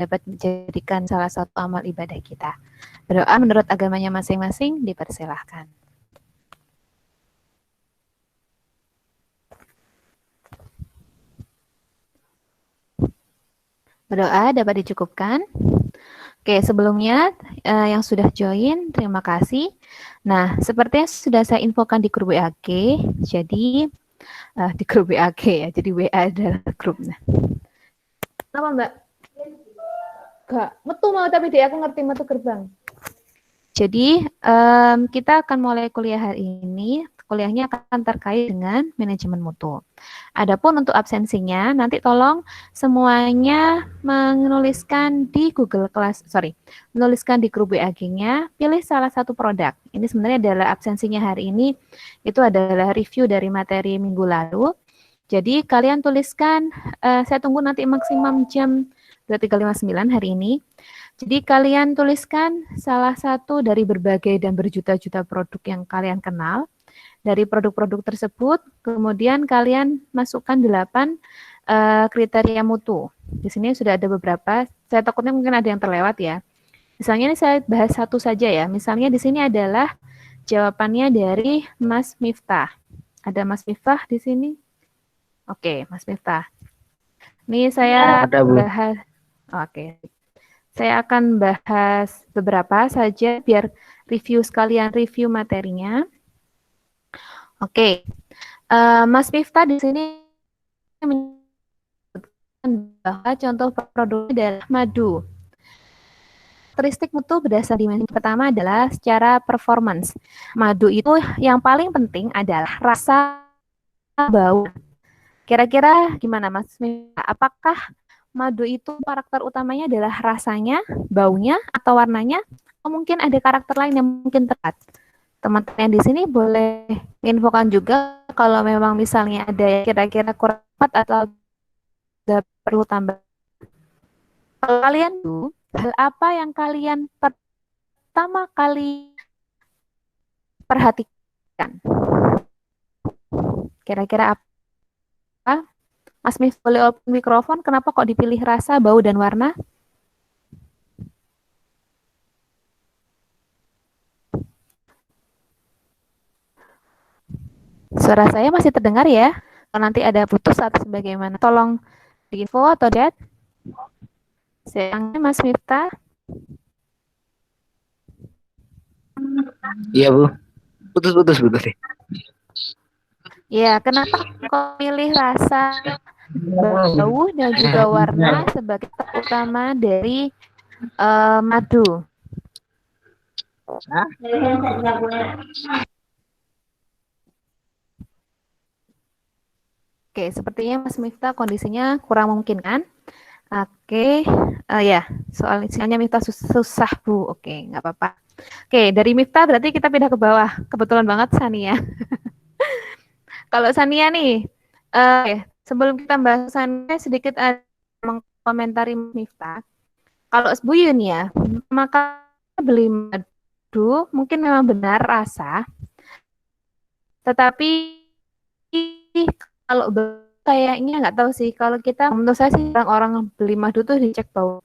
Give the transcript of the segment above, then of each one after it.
dapat menjadikan salah satu amal ibadah kita. Berdoa menurut agamanya masing-masing dipersilahkan. Berdoa dapat dicukupkan. Oke, sebelumnya yang sudah join, terima kasih. Nah, seperti yang sudah saya infokan di grup WAG, jadi di grup WAG ya, jadi WA adalah grup. Nah, kenapa Mbak? Gak, metu mau tapi dia aku ngerti metu gerbang. Jadi kita akan mulai kuliah hari ini. Kuliahnya akan terkait dengan manajemen mutu. Adapun untuk absensinya, nanti tolong semuanya menuliskan di Google Class, menuliskan di grup WAG-nya, pilih salah satu produk. Ini sebenarnya adalah absensinya hari ini, itu adalah review dari materi minggu lalu. Jadi kalian tuliskan, saya tunggu nanti maksimum jam 23.59 hari ini. Jadi kalian tuliskan salah satu dari berbagai dan berjuta-juta produk yang kalian kenal. Dari produk-produk tersebut, kemudian kalian masukkan 8 kriteria mutu. Di sini sudah ada beberapa, saya takutnya mungkin ada yang terlewat ya. Misalnya ini saya bahas satu saja ya. Misalnya di sini adalah jawabannya dari Mas Miftah. Ada Mas Miftah di sini? Oke, Mas Miftah. Ini saya bahas, oke. Saya akan bahas beberapa saja biar review sekalian review materinya. Oke, Mas Miftah di sini menyebutkan bahwa contoh produknya adalah madu. Karakteristik mutu berdasar dimensi pertama adalah secara performance. Madu itu yang paling penting adalah rasa, bau. Kira-kira gimana Mas Miftah? Apakah madu itu karakter utamanya adalah rasanya, baunya, atau warnanya? Atau mungkin ada karakter lain yang mungkin tepat? Teman-teman di sini boleh infokan juga kalau memang misalnya ada yang kira-kira kurang tepat atau ada perlu tambah. Kalau kalian tuh, hal apa yang kalian pertama kali perhatikan? Kira-kira apa? Mas Mif boleh open mikrofon, kenapa kok dipilih rasa, bau, dan warna? Suara saya masih terdengar ya? Kalau nanti ada putus atau sebagaimana, tolong di info atau chat. Sayangnya Mas Miftah. Iya Bu, putus. Ya, kenapa kok pilih rasa, bau, dan juga warna sebagai utama dari madu? Oke, sepertinya Mas Miftah kondisinya kurang mungkin kan? Oke, ya, soal sinyalnya Miftah susah Bu. Oke, nggak apa-apa. Oke, dari Miftah berarti kita pindah ke bawah. Kebetulan banget Sania. Kalau Sania nih, sebelum kita bahas Sania sedikit ada mengkomentari Miftah. Kalau Bu Yun ya, maka beli madu mungkin memang benar rasa, tetapi kalau kayaknya nggak tahu sih. Kalau kita, menurut saya sih orang beli madu tuh dicek bau.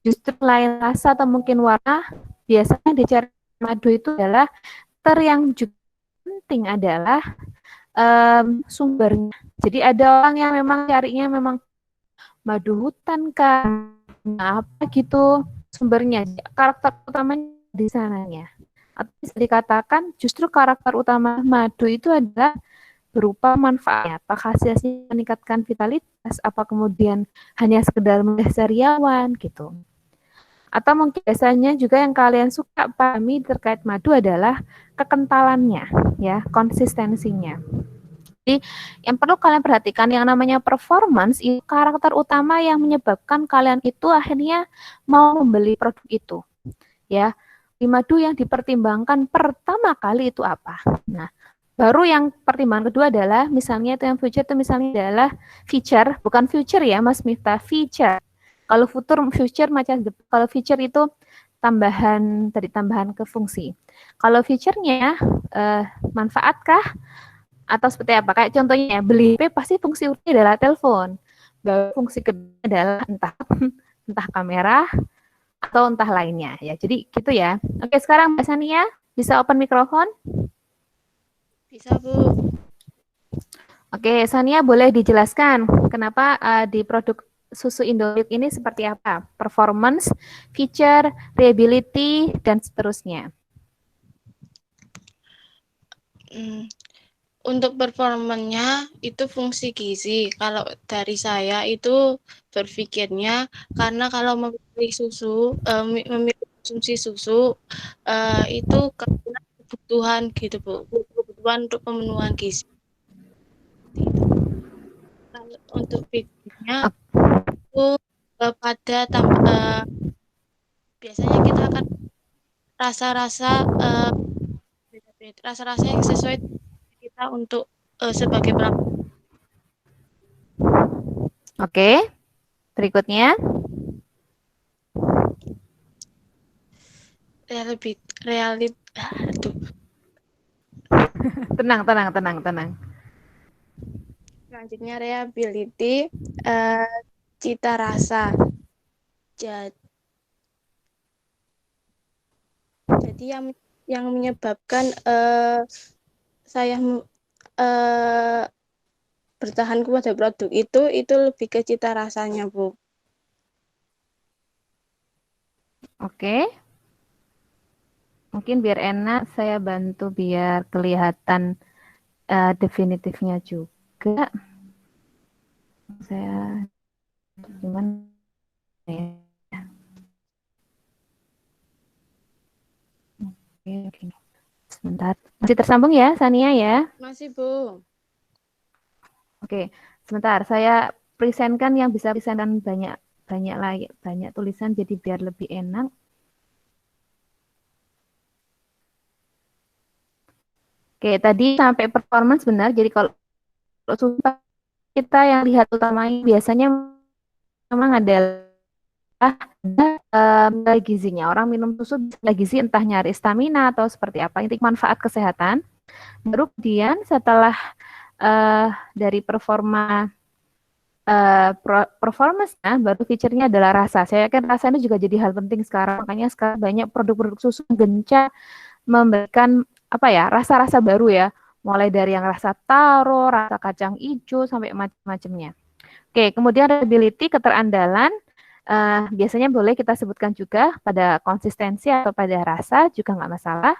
Justru lain rasa atau mungkin warna, biasanya dicari madu itu adalah yang juga penting adalah sumbernya. Jadi ada orang yang memang carinya memang madu hutan kan, apa gitu sumbernya, karakter utamanya di sananya. Atau bisa dikatakan justru karakter utama madu itu adalah berupa manfaatnya, apa khasiatnya meningkatkan vitalitas, apa kemudian hanya sekedar sariawan gitu. Atau mungkin biasanya juga yang kalian suka pahami terkait madu adalah kekentalannya, ya, konsistensinya. Jadi yang perlu kalian perhatikan yang namanya performance itu karakter utama yang menyebabkan kalian itu akhirnya mau membeli produk itu. Ya, di madu yang dipertimbangkan pertama kali itu apa? Nah, baru yang pertimbangan kedua adalah misalnya itu yang future itu misalnya adalah feature, bukan future ya Mas Miftah, feature. Kalau future macam kalau feature itu tambahan ke fungsi. Kalau feature-nya manfaatkah atau seperti apa? Kayak contohnya ya, beli HP pasti fungsi utama adalah telepon. Baru fungsi kedua adalah entah entah kamera atau entah lainnya ya. Jadi gitu ya. Oke, sekarang Mbak Sania bisa open mikrofon. Bisa, Bu. Oke, Sania boleh dijelaskan kenapa di produk susu Indomilk ini seperti apa? Performance, feature, reliability, dan seterusnya. Untuk performanya itu fungsi gizi. Kalau dari saya itu berpikirnya karena kalau memilih susu, memilih konsumsi susu itu karena kebutuhan gitu, Bu. Kebutuhan untuk pemenuhan gizi. Itu. Kalau untuk fiturnya itu pada biasanya kita akan rasa-rasa rasa-rasa yang sesuai kita untuk sebagai pelanggan. Oke, berikutnya. Aduh. Tenang, tenang, tenang, tenang. Selanjutnya reliability, cita rasa. Jadi yang menyebabkan saya bertahan kepada produk itu lebih ke cita rasanya, Bu. Oke. Mungkin biar enak saya bantu biar kelihatan definitifnya juga. Saya gimana ya? Oke. Sebentar. Masih tersambung ya, Sania ya? Masih, Bu. Oke, sebentar. Saya presentkan yang bisa presentkan banyak tulisan jadi biar lebih enak. Oke, tadi sampai performance benar. Jadi kalau kita yang lihat utamanya biasanya memang adalah nilai gizinya. Orang minum susu nilai gizi entah nyari stamina atau seperti apa. Inti manfaat kesehatan. Baru kemudian setelah dari performance-nya baru feature-nya adalah rasa. Saya yakin rasa ini juga jadi hal penting sekarang. Makanya sekarang banyak produk-produk susu gencar memberikan apa ya rasa-rasa baru ya. Mulai dari yang rasa taro, rasa kacang hijau sampai macam-macamnya. Oke, kemudian reliability keterandalan biasanya boleh kita sebutkan juga pada konsistensi atau pada rasa juga nggak masalah.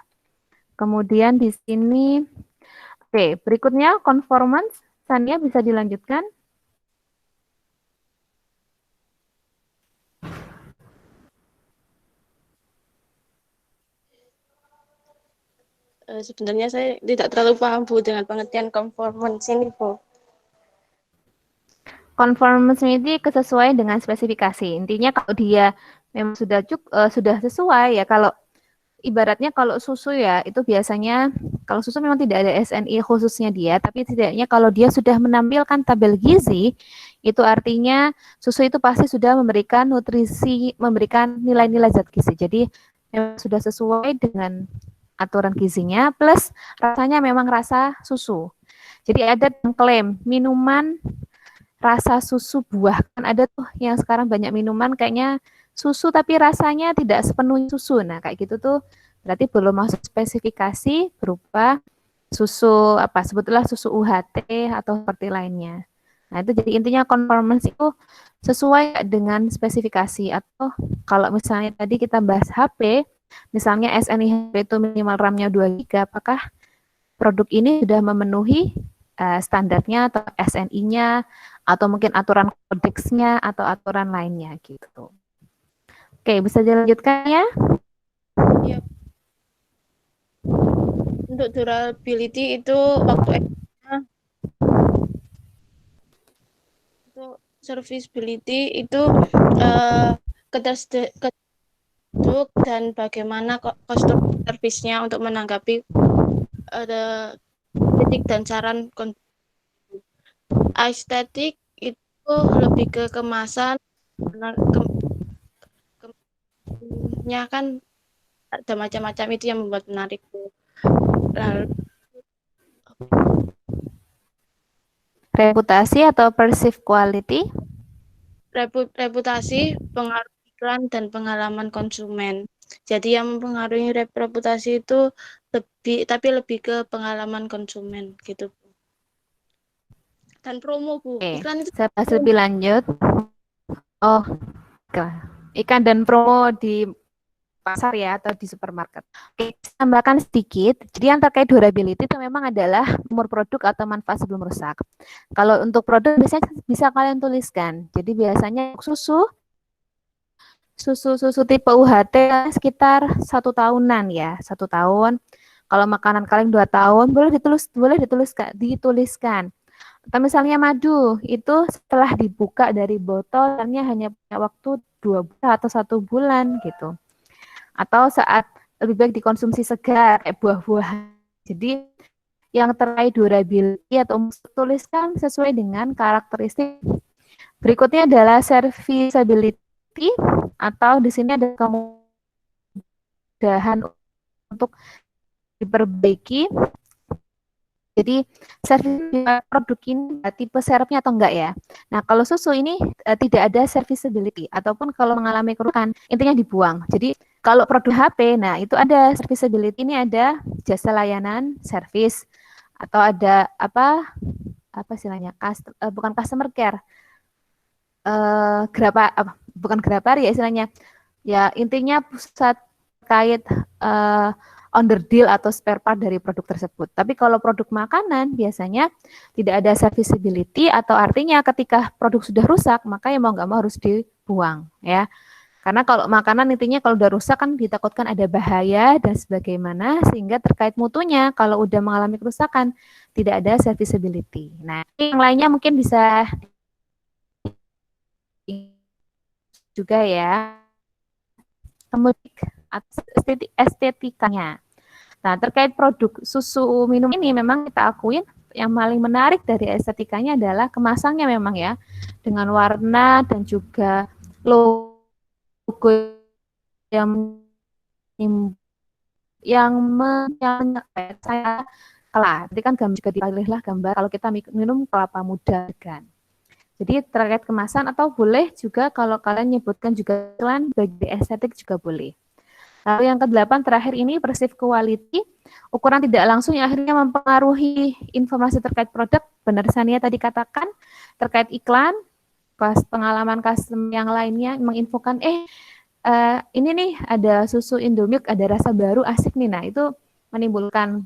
Kemudian di sini, oke, berikutnya conformance. Sania bisa dilanjutkan. Sebenarnya saya tidak terlalu paham, Bu, dengan pengertian conformance ini, Bu. Conformance ini kesesuaian dengan spesifikasi. Intinya kalau dia memang sudah sesuai ya. Kalau ibaratnya kalau susu ya itu biasanya kalau susu memang tidak ada SNI khususnya dia, tapi setidaknya kalau dia sudah menampilkan tabel gizi, itu artinya susu itu pasti sudah memberikan nutrisi, memberikan nilai-nilai zat gizi. Jadi memang sudah sesuai dengan aturan gizinya, plus rasanya memang rasa susu. Jadi ada yang klaim minuman rasa susu buah. Kan ada tuh yang sekarang banyak minuman kayaknya susu tapi rasanya tidak sepenuhnya susu. Nah, kayak gitu tuh berarti belum masuk spesifikasi berupa susu apa sebetulnya susu UHT atau seperti lainnya. Nah, itu jadi intinya conformance itu sesuai dengan spesifikasi atau kalau misalnya tadi kita bahas HP, misalnya SNI HP itu minimal RAM-nya 2 GB, apakah produk ini sudah memenuhi standarnya atau SNI-nya atau mungkin aturan kodeksnya atau aturan lainnya gitu. Oke, bisa dilanjutkan ya? Ya. Untuk durability itu waktu itu serviceability itu ketersediaan dan bagaimana customer service-nya untuk menanggapi kritik dan saran. Estetik itu lebih ke kemasan, nya kan ada macam-macam itu yang membuat menarik. Lalu reputasi atau perceived quality. reputasi, pengaruh iklan, dan pengalaman konsumen. Jadi yang mempengaruhi reputasi itu lebih ke pengalaman konsumen gitu. Dan promo, Bu. Oke, Iklan itu saya bahas lebih lanjut. Oh, ikan dan promo di pasar ya atau di supermarket. Oke, tambahkan sedikit. Jadi yang terkait durability itu memang adalah umur produk atau manfaat sebelum rusak. Kalau untuk produk biasanya bisa kalian tuliskan. Jadi biasanya susu tipe UHT sekitar 1 tahunan ya, 1 tahun. Kalau makanan kaleng 2 tahun dituliskan. Atau misalnya madu itu setelah dibuka dari botolnya hanya punya waktu 2 bulan atau 1 bulan gitu. Atau saat lebih baik dikonsumsi segar kayak buah-buahan. Jadi yang terkait durability atau tuliskan sesuai dengan karakteristik. Berikutnya adalah serviceability atau di sini ada kemudahan untuk diperbaiki. Jadi service produk ini tipe serepnya atau enggak ya. Nah kalau susu ini tidak ada serviceability ataupun kalau mengalami kerusakan intinya dibuang. Jadi kalau produk HP, nah itu ada serviceability, ini ada jasa layanan service atau ada apa istilahnya bukan customer care, bukan grapar ya istilahnya. Ya intinya pusat terkait under deal atau spare part dari produk tersebut. Tapi kalau produk makanan biasanya tidak ada serviceability atau artinya ketika produk sudah rusak maka ya mau nggak mau harus dibuang ya. Karena kalau makanan intinya kalau udah rusak kan ditakutkan ada bahaya dan sebagaimana sehingga terkait mutunya kalau udah mengalami kerusakan tidak ada serviceability. Nah, yang lainnya mungkin bisa juga ya. Kemudian estetikanya. Nah, terkait produk susu minum ini memang kita akuin yang paling menarik dari estetikanya adalah kemasannya memang ya, dengan warna dan juga logo yang yang saya kelapa. Jadi kan gambar juga dipilihlah gambar kalau kita minum kelapa muda kan. Jadi terkait kemasan atau boleh juga kalau kalian nyebutkan juga iklan bagi estetik juga boleh. Lalu yang ke-8 terakhir ini perceived quality, ukuran tidak langsung yang akhirnya mempengaruhi informasi terkait produk. Benar Sania tadi katakan terkait iklan, pengalaman customer yang lainnya menginfokan ini nih ada susu Indomilk ada rasa baru asik nih. Nah, itu menimbulkan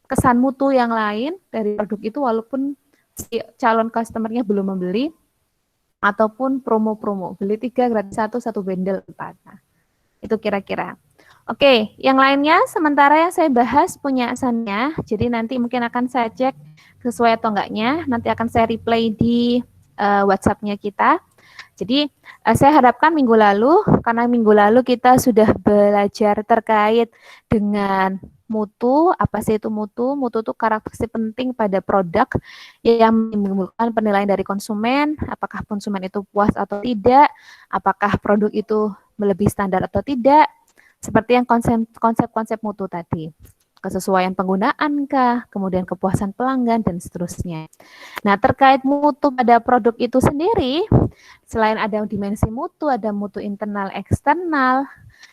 kesan mutu yang lain dari produk itu walaupun si calon customernya belum membeli ataupun promo-promo beli 3 gratis 1 bendel 4. Nah, itu kira-kira. Oke, yang lainnya sementara yang saya bahas punya Sania, jadi nanti mungkin akan saya cek sesuai atau enggaknya, nanti akan saya replay di WhatsApp-nya kita. Jadi saya harapkan minggu lalu, karena minggu lalu kita sudah belajar terkait dengan mutu, apa sih itu mutu? Mutu itu karakteristik penting pada produk yang menimbulkan penilaian dari konsumen, apakah konsumen itu puas atau tidak, apakah produk itu melebihi standar atau tidak, seperti yang konsep-konsep mutu tadi. Kesesuaian penggunaan kah, kemudian kepuasan pelanggan, dan seterusnya. Nah, terkait mutu pada produk itu sendiri, selain ada dimensi mutu, ada mutu internal eksternal.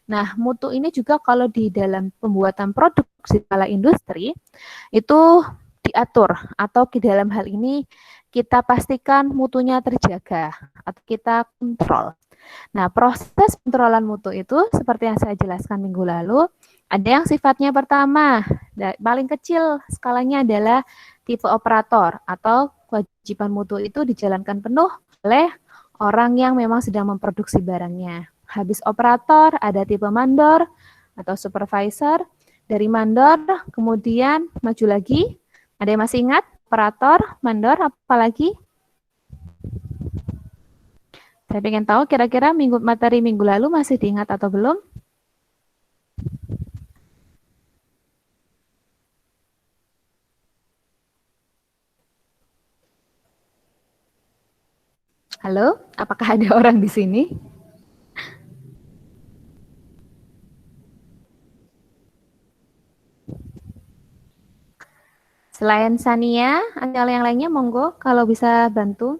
Nah, mutu ini juga kalau di dalam pembuatan produk skala industri itu diatur atau di dalam hal ini kita pastikan mutunya terjaga atau kita kontrol. Nah, proses pengelolaan mutu itu seperti yang saya jelaskan minggu lalu, ada yang sifatnya pertama, paling kecil skalanya adalah tipe operator atau kewajiban mutu itu dijalankan penuh oleh orang yang memang sedang memproduksi barangnya. Habis operator, ada tipe mandor atau supervisor. Dari mandor, kemudian maju lagi. Ada yang masih ingat? Operator, mandor, apalagi? Saya ingin tahu kira-kira materi minggu lalu masih diingat atau belum? Halo, apakah ada orang di sini? Selain Sania, ada yang lainnya monggo kalau bisa bantu.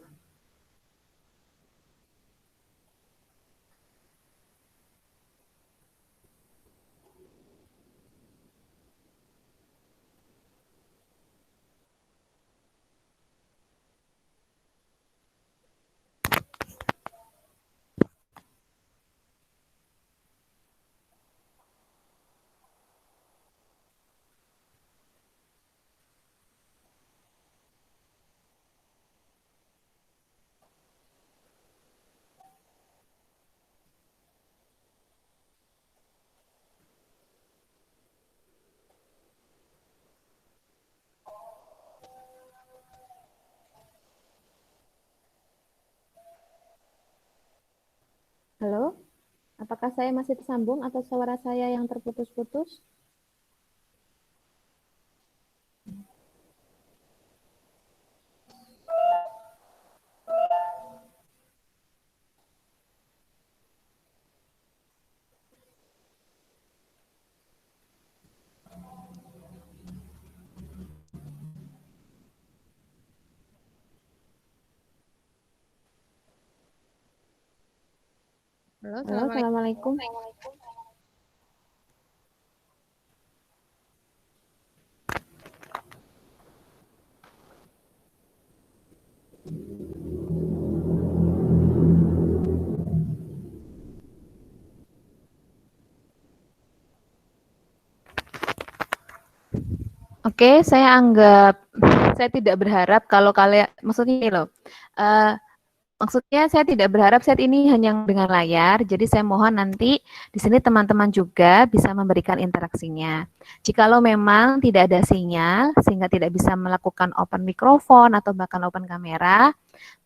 Halo, apakah saya masih tersambung atau suara saya yang terputus-putus? Halo, Halo, Assalamualaikum. Assalamualaikum. Oke, saya tidak berharap kalau kalian, maksudnya ini loh, eh, maksudnya saya tidak berharap saat ini hanya dengan layar, jadi saya mohon nanti di sini teman-teman juga bisa memberikan interaksinya. Jikalau memang tidak ada sinyal, sehingga tidak bisa melakukan open mikrofon atau bahkan open kamera,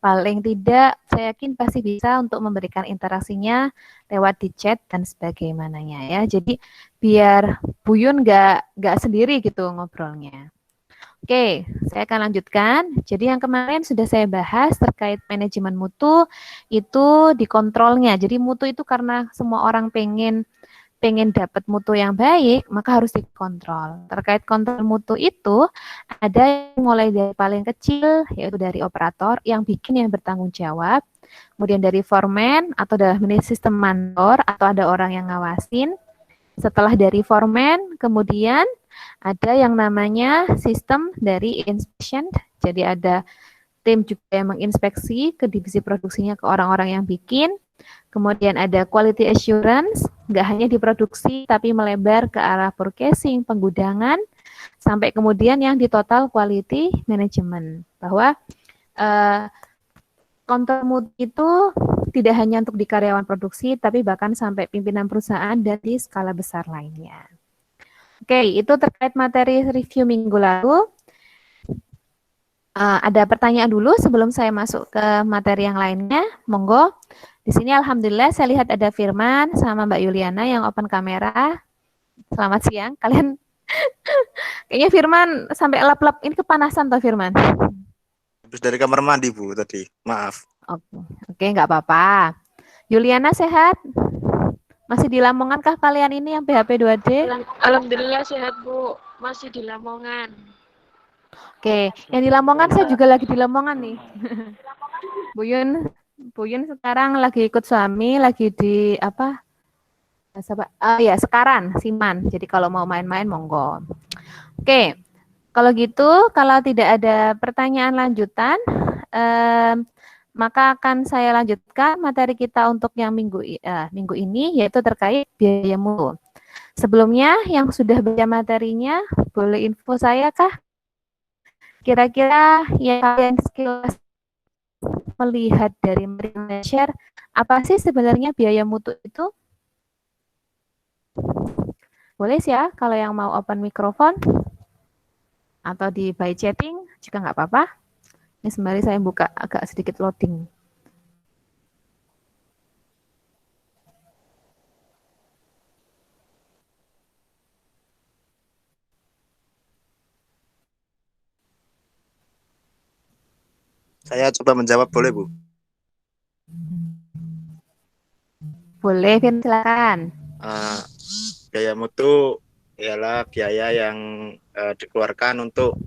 paling tidak saya yakin pasti bisa untuk memberikan interaksinya lewat di chat dan sebagaimananya ya. Jadi biar Buyun nggak sendiri gitu ngobrolnya. Oke, saya akan lanjutkan. Jadi yang kemarin sudah saya bahas terkait manajemen mutu itu dikontrolnya. Jadi mutu itu karena semua orang pengen pengen dapat mutu yang baik, maka harus dikontrol. Terkait kontrol mutu itu ada yang mulai dari paling kecil yaitu dari operator yang bikin yang bertanggung jawab, kemudian dari foreman atau dalam ini sistem mandor atau ada orang yang ngawasin. Setelah dari foreman, kemudian ada yang namanya sistem dari inspection. Jadi ada tim juga yang menginspeksi ke divisi produksinya ke orang-orang yang bikin. Kemudian ada quality assurance, nggak hanya di produksi tapi melebar ke arah purchasing, penggudangan, sampai kemudian yang di total quality management. Bahwa kontrol mutu itu tidak hanya untuk di karyawan produksi, tapi bahkan sampai pimpinan perusahaan dan di skala besar lainnya. Oke, itu terkait materi review minggu lalu. Ada pertanyaan dulu sebelum saya masuk ke materi yang lainnya. Monggo. Di sini alhamdulillah saya lihat ada Firman sama Mbak Yuliana yang open kamera. Selamat siang. Kalian kayaknya Firman sampai lap-lap ini kepanasan toh Firman. Habis dari kamar mandi Bu tadi. Maaf. Oke, nggak apa-apa. Yuliana sehat? Masih di Lamongan kah kalian ini yang PHP 2D? Alhamdulillah sehat, Bu. Masih di Lamongan. Oke, yang di Lamongan saya juga lagi di Lamongan nih. Buyun sekarang lagi ikut suami, lagi di apa? Ya, Sekaran, Siman. Jadi kalau mau main-main monggo. Oke, kalau gitu, kalau tidak ada pertanyaan lanjutan, maka akan saya lanjutkan materi kita untuk yang minggu ini, yaitu terkait biaya mutu. Sebelumnya, yang sudah baca materinya, boleh info saya kah? Kira-kira yang kalian sekilas melihat dari share, apa sih sebenarnya biaya mutu itu? Boleh sih ya, kalau yang mau open mikrofon atau di by chatting juga nggak apa-apa. Ini sembari saya buka agak sedikit loading. Saya coba menjawab, boleh Bu? Boleh, Vin, silakan. Biaya mutu ialah biaya yang dikeluarkan untuk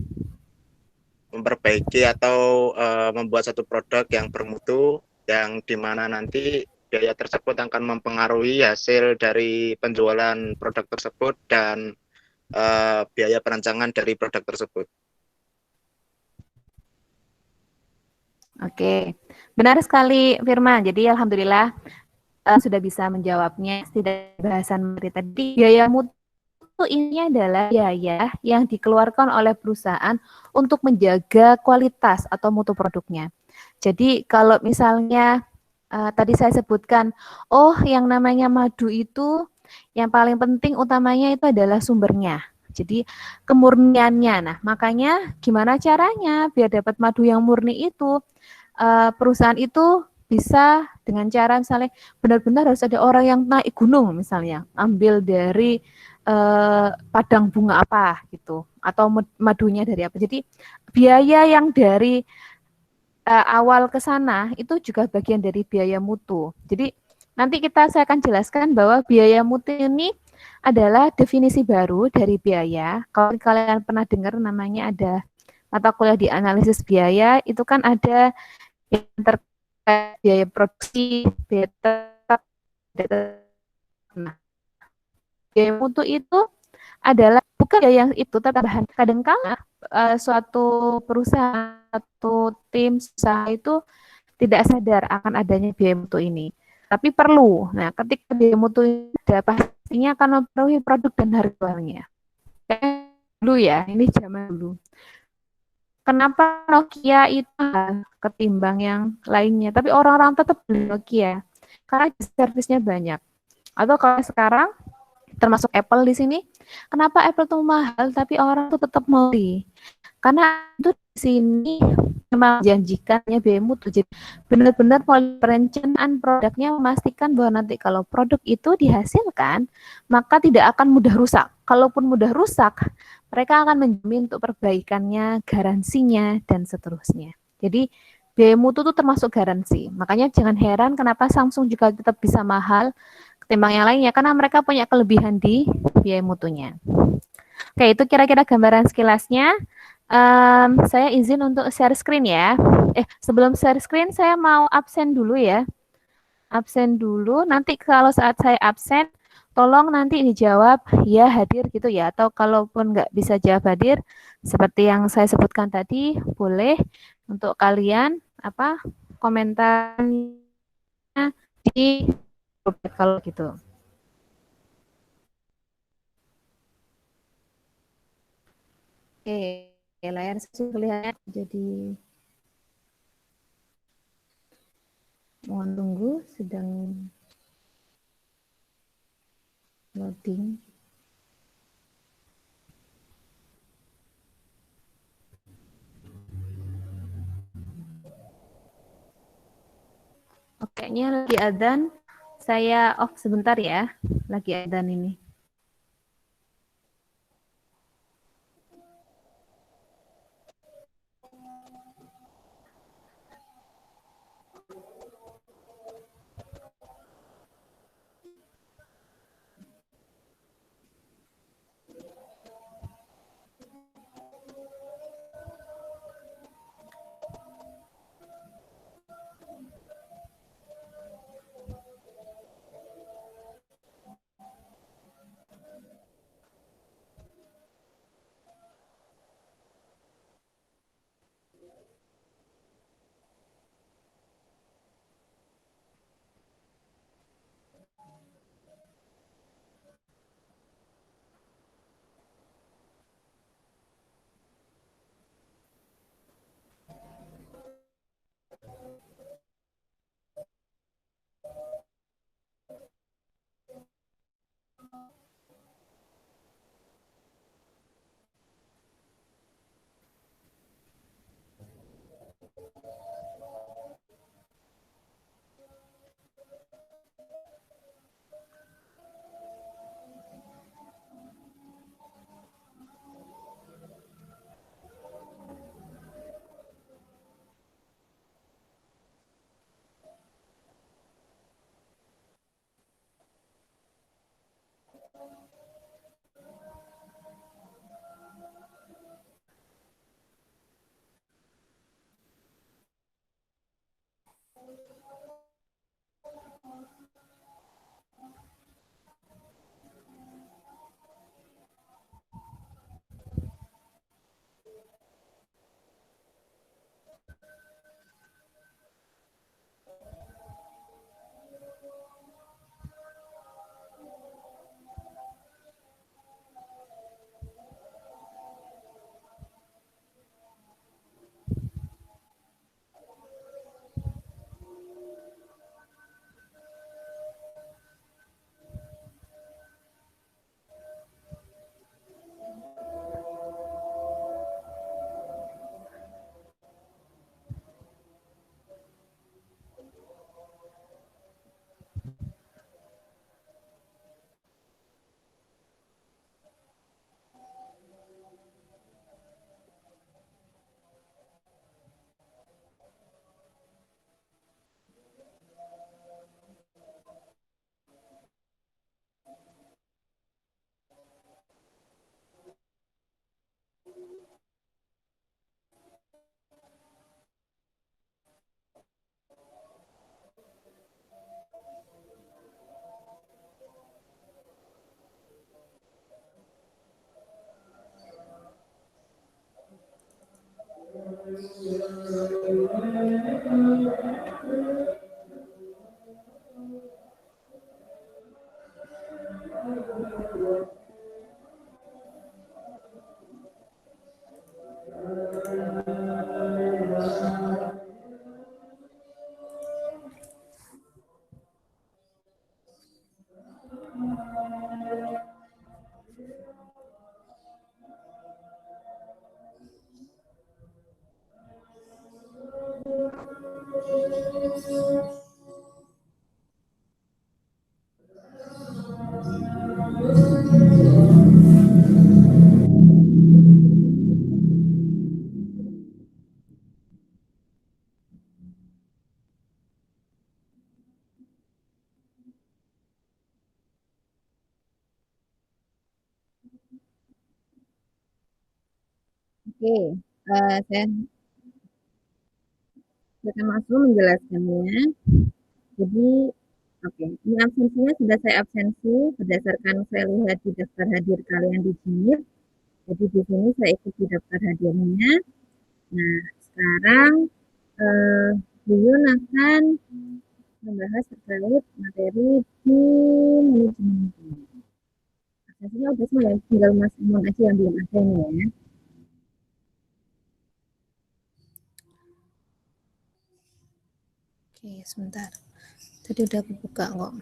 memperbaiki atau membuat satu produk yang bermutu, yang dimana nanti biaya tersebut akan mempengaruhi hasil dari penjualan produk tersebut dan biaya perancangan dari produk tersebut. Oke, benar sekali Firman. Jadi alhamdulillah sudah bisa menjawabnya. Tidak bahasan materi tadi, biaya mutu ini adalah biaya yang dikeluarkan oleh perusahaan untuk menjaga kualitas atau mutu produknya. Jadi kalau misalnya tadi saya sebutkan, yang namanya madu itu yang paling penting utamanya itu adalah sumbernya. Jadi kemurniannya. Nah, makanya gimana caranya biar dapat madu yang murni itu? Perusahaan itu bisa dengan cara misalnya benar-benar harus ada orang yang naik gunung misalnya, ambil dari padang bunga apa gitu, atau madunya dari apa. Jadi biaya yang dari awal ke sana itu juga bagian dari biaya mutu. Jadi nanti saya akan jelaskan bahwa biaya mutu ini adalah definisi baru dari biaya. Kalau kalian pernah dengar namanya ada mata kuliah di analisis biaya, itu kan ada yang terkait biaya produksi, biaya tetap, nah, biaya mutu itu adalah bukan biaya yang itu tambahan. Kadang-kala suatu perusahaan, suatu tim usaha itu tidak sadar akan adanya biaya mutu ini. Tapi perlu. Nah, ketika biaya mutu ada, pastinya akan mempengaruhi produk dan harganya. Kayak dulu ya, ini zaman dulu. Kenapa Nokia itu ketimbang yang lainnya? Tapi orang-orang tetap beli Nokia karena servisnya banyak. Atau kalau sekarang termasuk Apple di sini, kenapa Apple tuh mahal tapi orang tuh tetap mau beli? Karena itu di sini memang janjikannya biaya mutu. Jadi benar-benar perencanaan produknya memastikan bahwa nanti kalau produk itu dihasilkan, maka tidak akan mudah rusak. Kalaupun mudah rusak, mereka akan menjamin untuk perbaikannya, garansinya, dan seterusnya. Jadi biaya mutu itu termasuk garansi. Makanya jangan heran kenapa Samsung juga tetap bisa mahal ketimbang yang lainnya, karena mereka punya kelebihan di biaya mutunya. Oke, itu kira-kira gambaran sekilasnya. Saya izin untuk share screen ya. Sebelum share screen, saya mau absen dulu ya. Absen dulu, nanti kalau saat saya absen, tolong nanti dijawab ya hadir gitu ya. Atau kalaupun nggak bisa jawab hadir, seperti yang saya sebutkan tadi, boleh untuk kalian komentarnya di grup kalau gitu. Oke, layar saya terlihat jadi mohon tunggu sedang loading. Oke, kayaknya lagi adzan. Saya off sebentar ya. Lagi adzan ini. Oke, saya akan langsung menjelaskannya. Jadi, oke, ini absensinya sudah saya absensi berdasarkan saya lihat di daftar hadir kalian di JIP. Jadi di sini saya ikuti daftar hadirnya. Nah, sekarang Yuyun akan membahas terkait materi di manajemen. Absensinya udah semua ya, tinggal Mas Imun aja yang belum ada nih ya. Oke, sebentar. Tadi udah aku buka kok.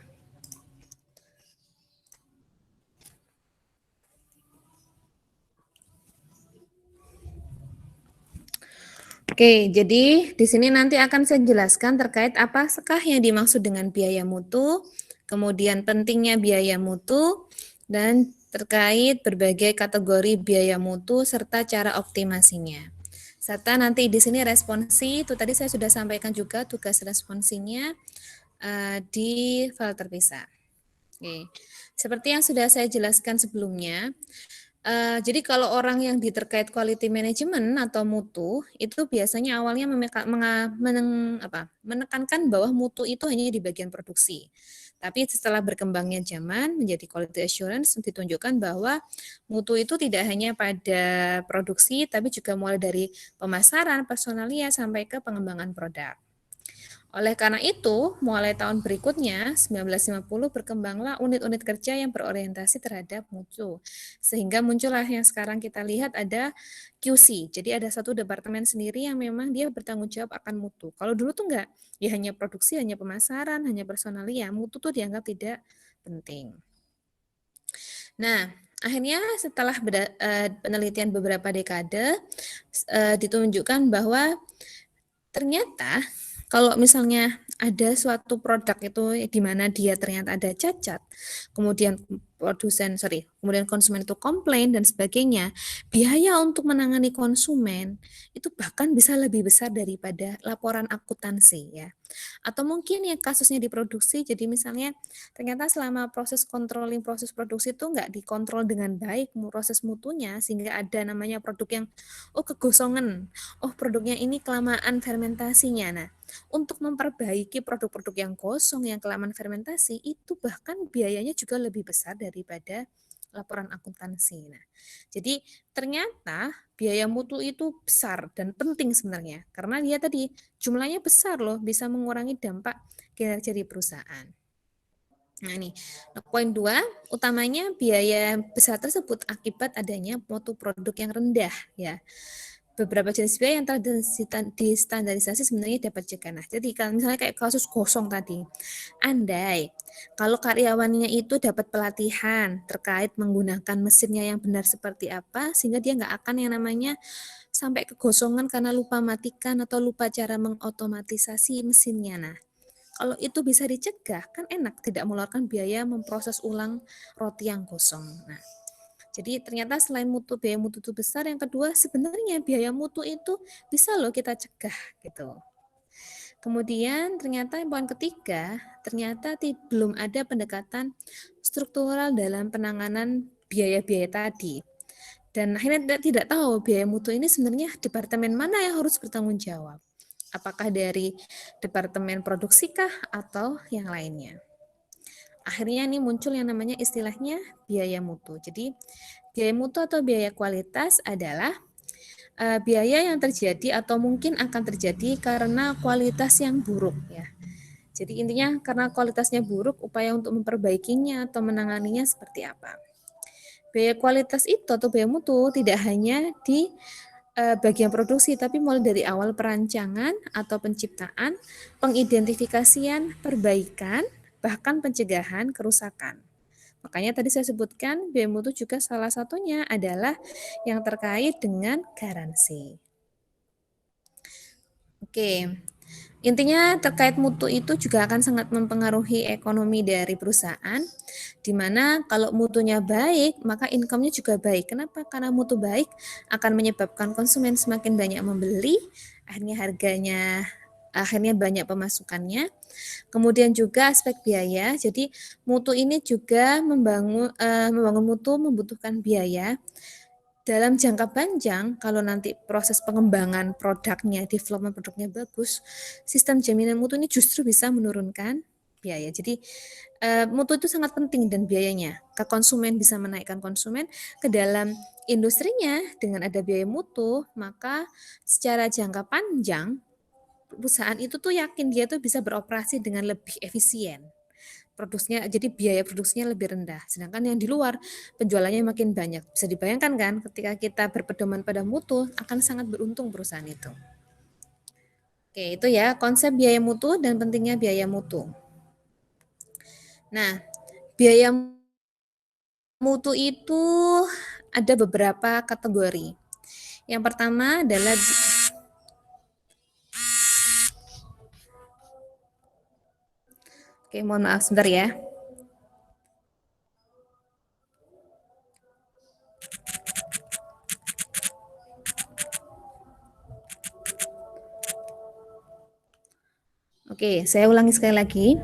Oke, jadi di sini nanti akan saya jelaskan terkait apakah yang dimaksud dengan biaya mutu, kemudian pentingnya biaya mutu, dan terkait berbagai kategori biaya mutu serta cara optimasinya. Serta nanti di sini responsi, itu tadi saya sudah sampaikan juga tugas responsinya di file terpisah. Oke. Seperti yang sudah saya jelaskan sebelumnya, jadi kalau orang yang terkait quality management atau mutu, itu biasanya awalnya menekankan bahwa mutu itu hanya di bagian produksi. Tapi setelah berkembangnya zaman menjadi quality assurance, ditunjukkan bahwa mutu itu tidak hanya pada produksi, tapi juga mulai dari pemasaran, personalia, sampai ke pengembangan produk. Oleh karena itu, mulai tahun berikutnya, 1950, berkembanglah unit-unit kerja yang berorientasi terhadap mutu. Sehingga muncullah yang sekarang kita lihat ada QC. Jadi ada satu departemen sendiri yang memang dia bertanggung jawab akan mutu. Kalau dulu tuh enggak, ya hanya produksi, hanya pemasaran, hanya personalia. Mutu tuh dianggap tidak penting. Nah, akhirnya setelah penelitian beberapa dekade, ditunjukkan bahwa ternyata kalau misalnya ada suatu produk itu di mana dia ternyata ada cacat, kemudian kemudian konsumen itu komplain dan sebagainya, biaya untuk menangani konsumen itu bahkan bisa lebih besar daripada laporan akuntansi ya. Atau mungkin yang kasusnya diproduksi, jadi misalnya ternyata selama proses produksi itu nggak dikontrol dengan baik proses mutunya, sehingga ada namanya produk yang kegosongan, produknya ini kelamaan fermentasinya. Nah, untuk memperbaiki produk-produk yang kosong, yang kelamaan fermentasi, itu bahkan biayanya juga lebih besar daripada laporan akuntansi. Nah, jadi ternyata biaya mutu itu besar dan penting sebenarnya, karena dia tadi jumlahnya besar loh, bisa mengurangi dampak kinerja di perusahaan. Nah ini, poin 2, utamanya biaya besar tersebut akibat adanya mutu produk yang rendah ya. Beberapa jenis biaya yang telah distandarisasi sebenarnya dapat cegah. Nah, jadi kalau misalnya kayak kasus gosong tadi, andai kalau karyawannya itu dapat pelatihan terkait menggunakan mesinnya yang benar seperti apa, sehingga dia nggak akan yang namanya sampai kegosongan karena lupa matikan atau lupa cara mengotomatisasi mesinnya. Nah, kalau itu bisa dicegah, kan enak, tidak mengeluarkan biaya memproses ulang roti yang gosong. Nah, jadi ternyata selain biaya mutu itu besar, yang kedua sebenarnya biaya mutu itu bisa loh kita cegah gitu. Kemudian ternyata yang poin ketiga, ternyata belum ada pendekatan struktural dalam penanganan biaya-biaya tadi. Dan akhirnya tidak tahu biaya mutu ini sebenarnya departemen mana yang harus bertanggung jawab. Apakah dari departemen produksi kah atau yang lainnya. Akhirnya ini muncul yang namanya istilahnya biaya mutu. Jadi biaya mutu atau biaya kualitas adalah biaya yang terjadi atau mungkin akan terjadi karena kualitas yang buruk ya. Jadi intinya karena kualitasnya buruk, upaya untuk memperbaikinya atau menanganinya seperti apa. Biaya kualitas itu atau biaya mutu tidak hanya di bagian produksi, tapi mulai dari awal perancangan atau penciptaan, pengidentifikasian, perbaikan, bahkan pencegahan kerusakan. Makanya tadi saya sebutkan biaya mutu juga salah satunya adalah yang terkait dengan garansi. Oke, intinya terkait mutu itu juga akan sangat mempengaruhi ekonomi dari perusahaan, di mana kalau mutunya baik, maka income-nya juga baik. Kenapa? Karena mutu baik akan menyebabkan konsumen semakin banyak membeli, akhirnya banyak pemasukannya. Kemudian juga aspek biaya, jadi mutu ini juga membangun mutu membutuhkan biaya. Dalam jangka panjang, kalau nanti proses pengembangan produknya, development produknya bagus, sistem jaminan mutu ini justru bisa menurunkan biaya. Jadi mutu itu sangat penting dan biayanya ke konsumen bisa menaikkan konsumen, ke dalam industrinya dengan ada biaya mutu, maka secara jangka panjang perusahaan itu tuh yakin dia tuh bisa beroperasi dengan lebih efisien. Produksinya, jadi biaya produksinya lebih rendah. Sedangkan yang di luar penjualannya makin banyak. Bisa dibayangkan kan ketika kita berpedoman pada mutu akan sangat beruntung perusahaan itu. Oke, itu ya konsep biaya mutu dan pentingnya biaya mutu. Nah, biaya mutu itu ada beberapa kategori. Yang pertama adalah Oke, mohon maaf sebentar ya. Oke, saya ulangi sekali lagi.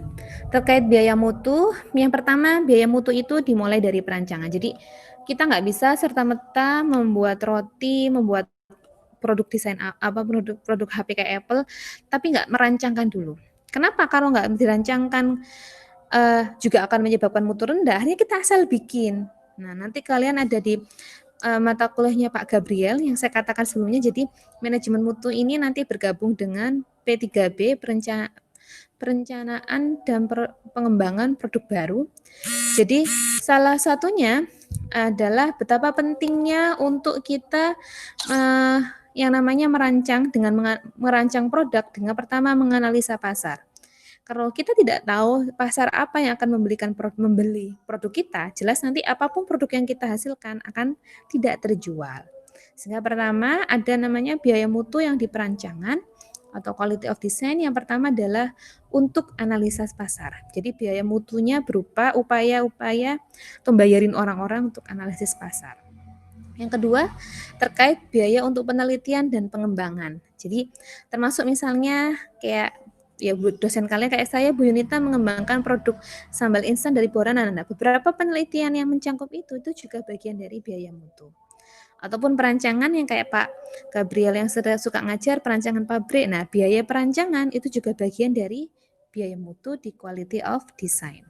Terkait biaya mutu, yang pertama biaya mutu itu dimulai dari perancangan. Jadi kita nggak bisa serta-merta membuat roti, membuat produk desain produk HP kayak Apple, tapi nggak merancangkan dulu. Kenapa? Kalau nggak dirancangkan juga akan menyebabkan mutu rendah. Akhirnya kita asal bikin. Nah, nanti kalian ada di mata kuliahnya Pak Gabriel yang saya katakan sebelumnya. Jadi manajemen mutu ini nanti bergabung dengan P3B perencanaan dan pengembangan produk baru. Jadi salah satunya adalah betapa pentingnya untuk kita yang namanya merancang produk dengan pertama menganalisa pasar. Kalau kita tidak tahu pasar apa yang akan membeli produk kita, jelas nanti apapun produk yang kita hasilkan akan tidak terjual. Sehingga pertama ada namanya biaya mutu yang di perancangan atau quality of design. Yang pertama adalah untuk analisa pasar. Jadi biaya mutunya berupa upaya-upaya membayarin orang-orang untuk analisis pasar. Yang kedua, terkait biaya untuk penelitian dan pengembangan. Jadi termasuk misalnya kayak ya dosen kalian kayak saya, Bu Yunita mengembangkan produk sambal instan dari boranan. Nah, beberapa penelitian yang mencangkup itu juga bagian dari biaya mutu. Ataupun perancangan yang kayak Pak Gabriel yang suka ngajar perancangan pabrik. Nah, biaya perancangan itu juga bagian dari biaya mutu di quality of design.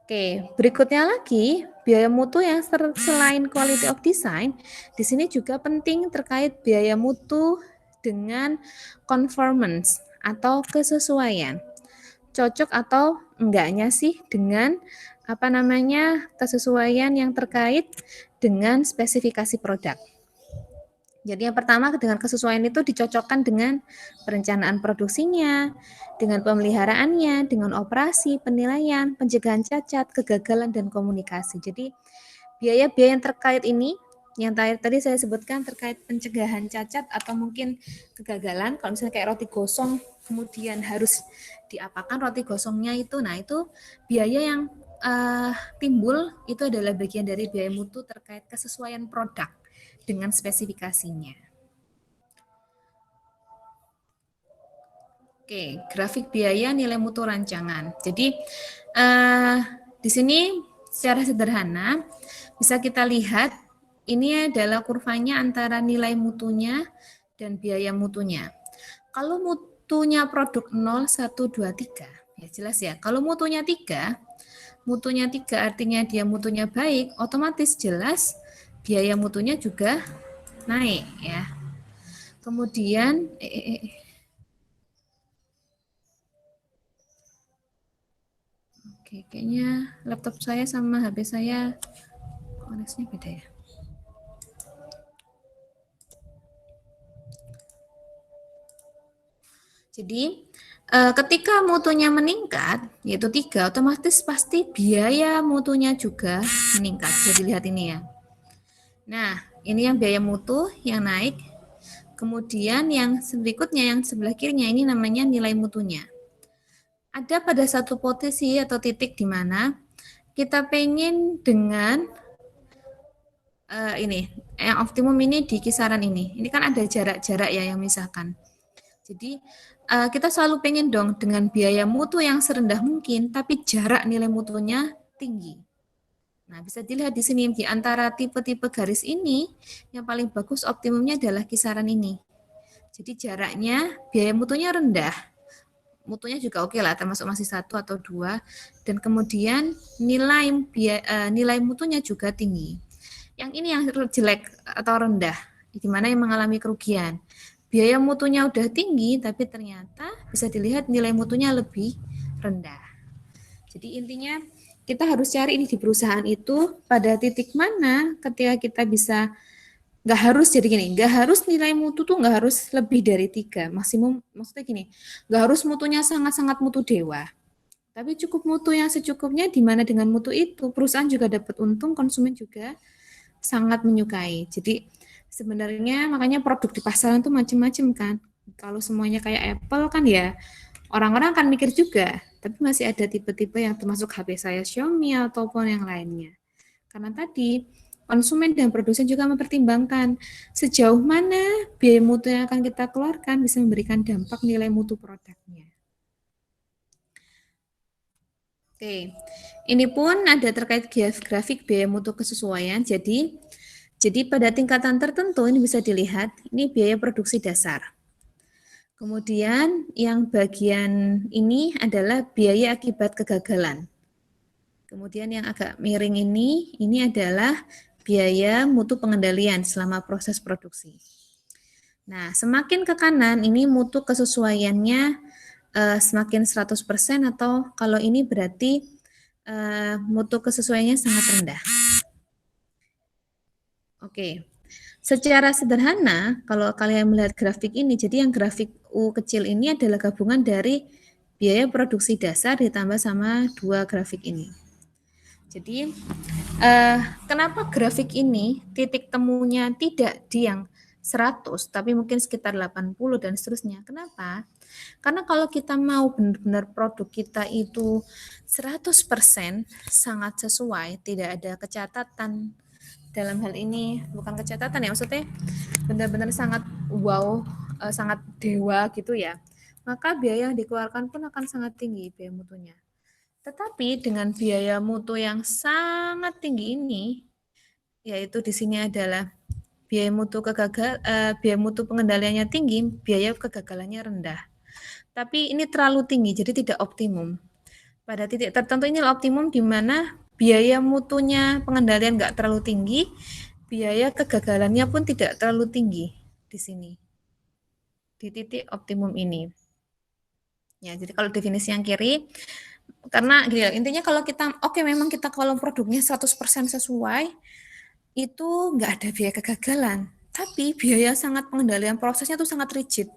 Oke, berikutnya lagi biaya mutu yang selain quality of design, di sini juga penting terkait biaya mutu dengan conformance atau kesesuaian. Cocok atau enggaknya sih dengan kesesuaian yang terkait dengan spesifikasi produk. Jadi yang pertama dengan kesesuaian itu dicocokkan dengan perencanaan produksinya, dengan pemeliharaannya, dengan operasi, penilaian, pencegahan cacat, kegagalan, dan komunikasi. Jadi biaya-biaya yang terkait ini, yang tadi saya sebutkan terkait pencegahan cacat atau mungkin kegagalan, kalau misalnya kayak roti gosong, kemudian harus diapakan roti gosongnya itu, nah itu biaya yang timbul itu adalah bagian dari biaya mutu terkait kesesuaian produk dengan spesifikasinya. Oke, grafik biaya nilai mutu rancangan. Jadi di sini secara sederhana bisa kita lihat ini adalah kurvanya antara nilai mutunya dan biaya mutunya. Kalau mutunya produk 0, 1, 2, 3, ya jelas ya. Kalau mutunya 3 artinya dia mutunya baik, otomatis jelas biaya mutunya juga naik ya. Kemudian Oke, kayaknya laptop saya sama HP saya koneksinya beda ya. Jadi Ketika mutunya meningkat, yaitu 3, otomatis pasti biaya mutunya juga meningkat. Jadi lihat ini ya. Nah, ini yang biaya mutu yang naik. Kemudian yang berikutnya, yang sebelah kirinya, ini namanya nilai mutunya. Ada pada satu posisi atau titik di mana kita pengen dengan ini, yang optimum ini di kisaran ini. Ini kan ada jarak-jarak ya yang misahkan. Jadi kita selalu pengen dong dengan biaya mutu yang serendah mungkin, tapi jarak nilai mutunya tinggi. Nah, bisa dilihat di sini di antara tipe-tipe garis ini, yang paling bagus optimumnya adalah kisaran ini. Jadi jaraknya biaya mutunya rendah. Mutunya juga oke lah, termasuk masih 1 atau 2, dan kemudian nilai mutunya juga tinggi. Yang ini yang jelek atau rendah, di mana yang mengalami kerugian. Biaya mutunya udah tinggi, tapi ternyata bisa dilihat nilai mutunya lebih rendah. Jadi intinya kita harus cari ini di perusahaan itu pada titik mana ketika kita bisa. Nggak harus jadi gini, nggak harus nilai mutu tuh nggak harus lebih dari 3, maksimum, maksudnya gini, nggak harus mutunya sangat-sangat mutu dewa, tapi cukup mutu yang secukupnya, di mana dengan mutu itu perusahaan juga dapat untung, konsumen juga sangat menyukai. Jadi sebenarnya makanya produk di pasaran tuh macam-macam kan, kalau semuanya kayak Apple kan ya orang-orang akan mikir juga, tapi masih ada tipe-tipe yang termasuk HP saya Xiaomi ataupun yang lainnya. Karena tadi konsumen dan produsen juga mempertimbangkan sejauh mana biaya mutu yang akan kita keluarkan bisa memberikan dampak nilai mutu produknya. Oke, ini pun ada terkait grafik biaya mutu kesesuaian. Jadi pada tingkatan tertentu ini bisa dilihat, ini biaya produksi dasar. Kemudian yang bagian ini adalah biaya akibat kegagalan. Kemudian yang agak miring ini adalah biaya mutu pengendalian selama proses produksi. Nah, semakin ke kanan ini mutu kesesuaiannya semakin 100% atau kalau ini berarti mutu kesesuaiannya sangat rendah. Oke. Secara sederhana, kalau kalian melihat grafik ini, jadi yang grafik U kecil ini adalah gabungan dari biaya produksi dasar ditambah sama 2 grafik ini. Jadi, kenapa grafik ini titik temunya tidak di yang 100, tapi mungkin sekitar 80 dan seterusnya. Kenapa? Karena kalau kita mau benar-benar produk kita itu 100% sangat sesuai, tidak ada kecatatan. Dalam hal ini, bukan kecatatan ya, maksudnya benar-benar sangat wow, sangat dewa gitu ya. Maka biaya yang dikeluarkan pun akan sangat tinggi biaya mutunya. Tetapi dengan biaya mutu yang sangat tinggi ini, yaitu di sini adalah biaya mutu pengendaliannya tinggi, biaya kegagalannya rendah. Tapi ini terlalu tinggi, jadi tidak optimum. Pada titik tertentu ini optimum di mana biaya mutunya pengendalian nggak terlalu tinggi, biaya kegagalannya pun tidak terlalu tinggi di sini. Di titik optimum ini. Ya, jadi kalau definisi yang kiri, karena gitu, intinya kalau kita memang kita kalau produknya 100% sesuai itu nggak ada biaya kegagalan, tapi biaya sangat pengendalian prosesnya itu sangat rigid.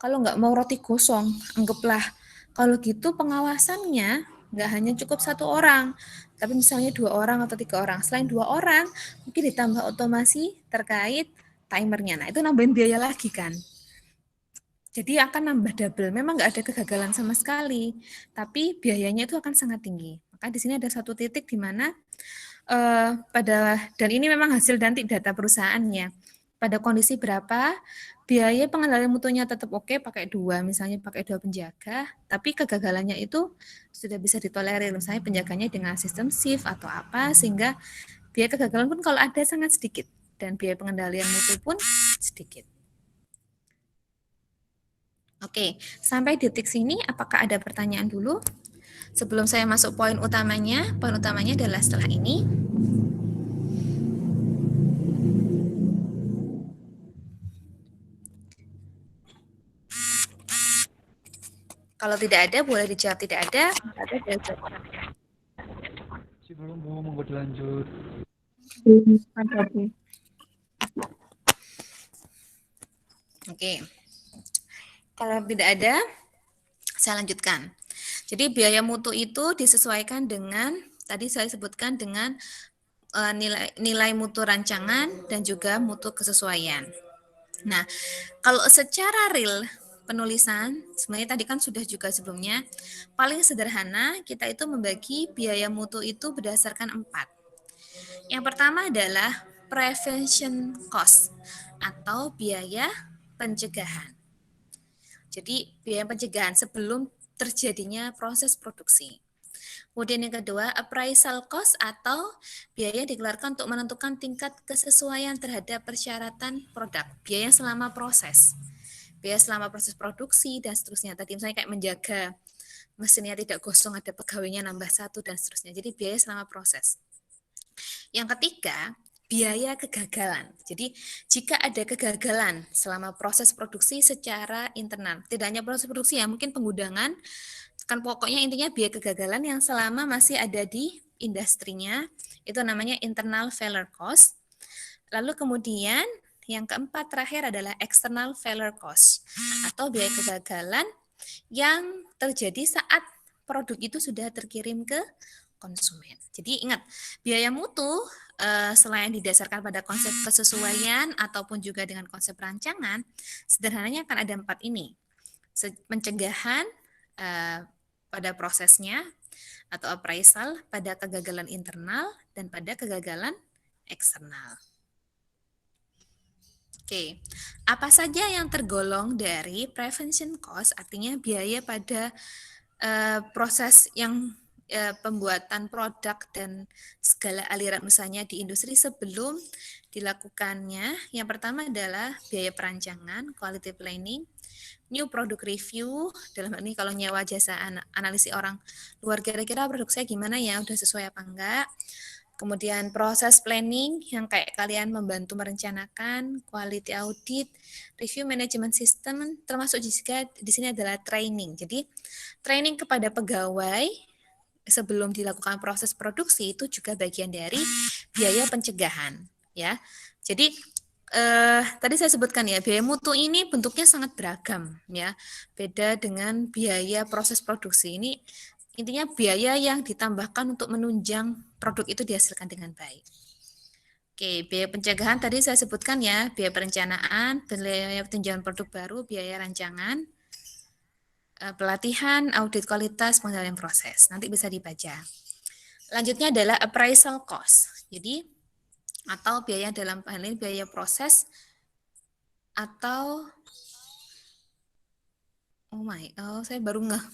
Kalau nggak mau roti gosong, anggaplah kalau gitu pengawasannya nggak hanya cukup 1 orang, tapi misalnya 2 orang atau 3 orang. Selain 2 orang, mungkin ditambah otomasi terkait timernya. Nah, itu nambahin biaya lagi kan. Jadi akan nambah double. Memang nggak ada kegagalan sama sekali, tapi biayanya itu akan sangat tinggi. Maka di sini ada satu titik di mana dan ini memang hasil nanti data perusahaannya. Pada kondisi berapa biaya pengendalian mutunya tetap oke, pakai 2, misalnya pakai 2 penjaga, tapi kegagalannya itu sudah bisa ditolerir. Misalnya penjaganya dengan sistem shift atau apa, sehingga biaya kegagalan pun kalau ada sangat sedikit dan biaya pengendalian mutu pun sedikit. Oke, sampai detik sini apakah ada pertanyaan dulu? Sebelum saya masuk poin utamanya adalah setelah ini. Kalau tidak ada, boleh dijawab tidak ada. Belum mau dilanjut. Oke. Kalau tidak ada, Saya lanjutkan. Jadi biaya mutu itu disesuaikan dengan, tadi saya sebutkan dengan nilai mutu rancangan dan juga mutu kesesuaian. Nah, kalau secara real penulisan, sebenarnya tadi kan sudah juga sebelumnya, paling sederhana kita itu membagi biaya mutu itu berdasarkan 4. Yang pertama adalah prevention cost atau biaya pencegahan. Jadi biaya pencegahan sebelum terjadinya proses produksi. Kemudian yang kedua, appraisal cost atau biaya yang dikeluarkan untuk menentukan tingkat kesesuaian terhadap persyaratan produk. Biaya selama proses. Biaya selama proses produksi dan seterusnya. Tadi misalnya kayak menjaga mesinnya tidak gosong, ada pegawainya nambah 1 dan seterusnya. Jadi biaya selama proses. Yang ketiga, biaya kegagalan. Jadi jika ada kegagalan selama proses produksi secara internal, tidak hanya proses produksi ya, mungkin penggudangan, kan pokoknya intinya biaya kegagalan yang selama masih ada di industrinya, itu namanya internal failure cost. Lalu kemudian yang keempat terakhir adalah external failure cost atau biaya kegagalan yang terjadi saat produk itu sudah terkirim ke konsumen. Jadi ingat, biaya mutu selain didasarkan pada konsep kesesuaian ataupun juga dengan konsep rancangan, sederhananya akan ada 4 ini. Pencegahan pada prosesnya atau appraisal, pada kegagalan internal dan pada kegagalan eksternal. Oke, apa saja yang tergolong dari prevention cost, artinya biaya pada proses yang pembuatan produk dan segala aliran usahanya di industri sebelum dilakukannya. Yang pertama adalah biaya perancangan, quality planning, new product review, dalam hal ini kalau nyewa jasa analisis orang luar, kira-kira produk saya gimana ya, udah sesuai apa enggak. Kemudian proses planning yang kayak kalian membantu merencanakan, quality audit, review management system, termasuk juga di sini adalah training. Jadi training kepada pegawai sebelum dilakukan proses produksi itu juga bagian dari biaya pencegahan, ya. Jadi tadi saya sebutkan ya, biaya mutu ini bentuknya sangat beragam, ya. Beda dengan biaya proses produksi. Ini intinya biaya yang ditambahkan untuk menunjang produk itu dihasilkan dengan baik. Oke, biaya pencegahan tadi saya sebutkan ya, biaya perencanaan, biaya peninjauan produk baru, biaya rancangan, pelatihan, audit kualitas, pengendalian proses. Nanti bisa dibaca. Lanjutnya adalah appraisal cost. Jadi, atau biaya dalam hal ini biaya proses atau saya baru ngeh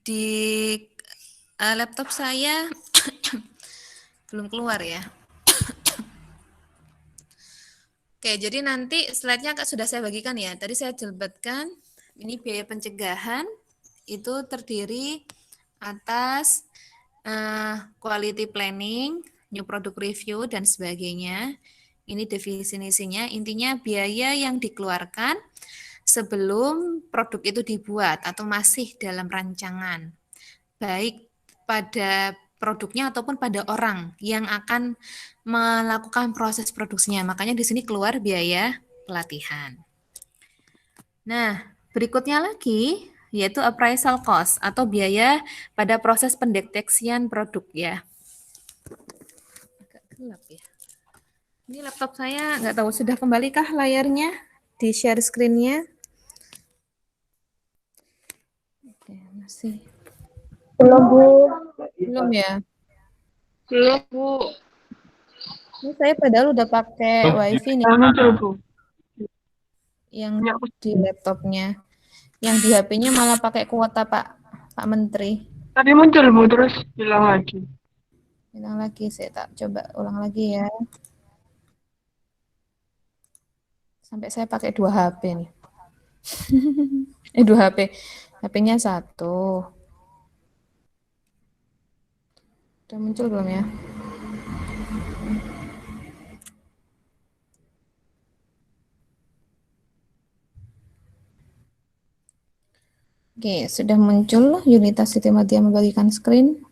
di laptop saya belum keluar ya. Oke, jadi nanti slide-nya sudah saya bagikan ya. Tadi saya jelaskan ini biaya pencegahan itu terdiri atas quality planning, new product review dan sebagainya. Ini definisinya, intinya biaya yang dikeluarkan sebelum produk itu dibuat atau masih dalam rancangan, baik pada produknya ataupun pada orang yang akan melakukan proses produksinya. Makanya di sini keluar biaya pelatihan. Nah, berikutnya lagi yaitu appraisal cost atau biaya pada proses pendeteksian produk ya. Agak gelap ya. Ini laptop saya nggak tahu sudah kembalikah layarnya di share screen-nya. Oke, masih. Belum, Bu. Belum ya? Belum, Bu. Ini saya padahal udah pakai wifi nih Muncul, Bu. yang di laptopnya. Yang di HP-nya malah pakai kuota Pak Menteri. Tadi muncul, Bu, terus hilang lagi. Hilang lagi, saya tak coba ulang lagi ya. Sampai saya pakai 2 HP nih. 2 HP. HP-nya 1. Udah muncul belum ya? Oke, sudah muncul Yunita Siti Madya membagikan screen.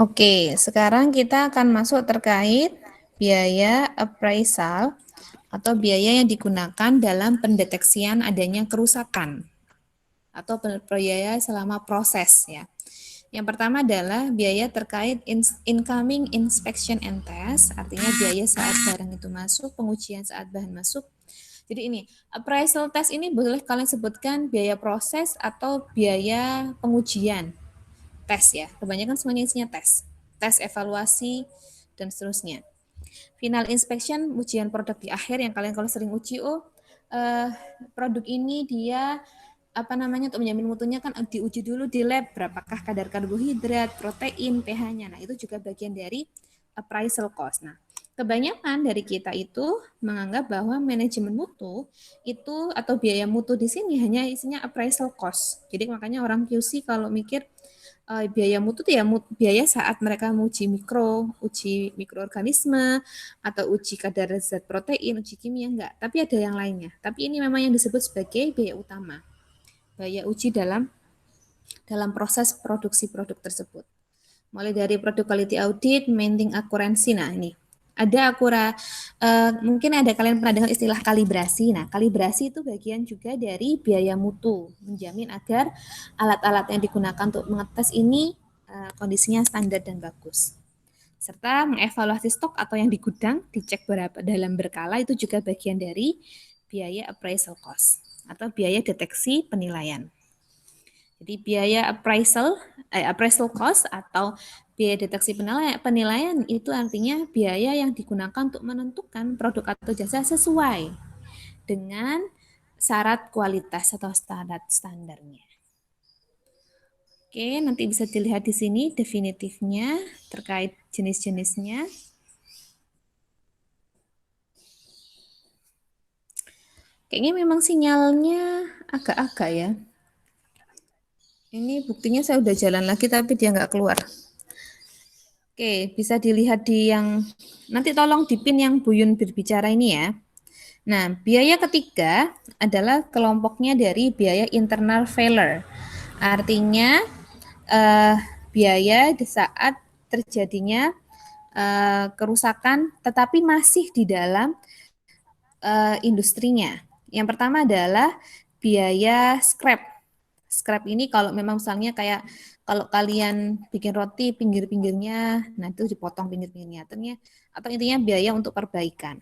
Oke, sekarang kita akan masuk terkait biaya appraisal atau biaya yang digunakan dalam pendeteksian adanya kerusakan atau biaya selama proses ya. Yang pertama adalah biaya terkait incoming inspection and test, artinya biaya saat barang itu masuk, pengujian saat bahan masuk. Jadi ini, appraisal test ini boleh kalian sebutkan biaya proses atau biaya pengujian. Tes ya, kebanyakan semuanya isinya tes. Tes evaluasi dan seterusnya. Final inspection, ujian produk di akhir yang kalian kalau sering uji, produk ini dia apa namanya untuk menjamin mutunya kan diuji dulu di lab berapakah kadar karbohidrat, protein, pH-nya. Nah, itu juga bagian dari appraisal cost. Nah, kebanyakan dari kita itu menganggap bahwa manajemen mutu itu atau biaya mutu di sini hanya isinya appraisal cost. Jadi makanya orang QC kalau mikir biaya mutu itu ya biaya saat mereka uji mikroorganisme atau uji kadar zat protein, uji kimia enggak, tapi ada yang lainnya. Tapi ini memang yang disebut sebagai biaya utama. Biaya uji dalam proses produksi produk tersebut. Mulai dari produk quality audit, maintaining akuransi. Nah, ini ada mungkin ada kalian pernah dengar istilah kalibrasi. Nah, kalibrasi itu bagian juga dari biaya mutu, menjamin agar alat-alat yang digunakan untuk mengetes ini kondisinya standar dan bagus. Serta mengevaluasi stok atau yang di gudang, dicek dalam berkala, itu juga bagian dari biaya appraisal cost atau biaya deteksi penilaian. Jadi biaya appraisal cost atau biaya deteksi penilaian itu artinya biaya yang digunakan untuk menentukan produk atau jasa sesuai dengan syarat kualitas atau standarnya. Oke, nanti bisa dilihat di sini definitifnya terkait jenis-jenisnya. Kayaknya memang sinyalnya agak-agak ya. Ini buktinya saya udah jalan lagi tapi dia nggak keluar. Oke, bisa dilihat di yang, nanti tolong dipin yang Bu Yun berbicara ini ya. Nah, biaya ketiga adalah kelompoknya dari biaya internal failure. Artinya biaya di saat terjadinya kerusakan tetapi masih di dalam industrinya. Yang pertama adalah biaya scrap. Scrap ini kalau memang misalnya kayak kalau kalian bikin roti pinggir-pinggirnya, nah itu dipotong pinggir-pinggirnya, atau intinya biaya untuk perbaikan.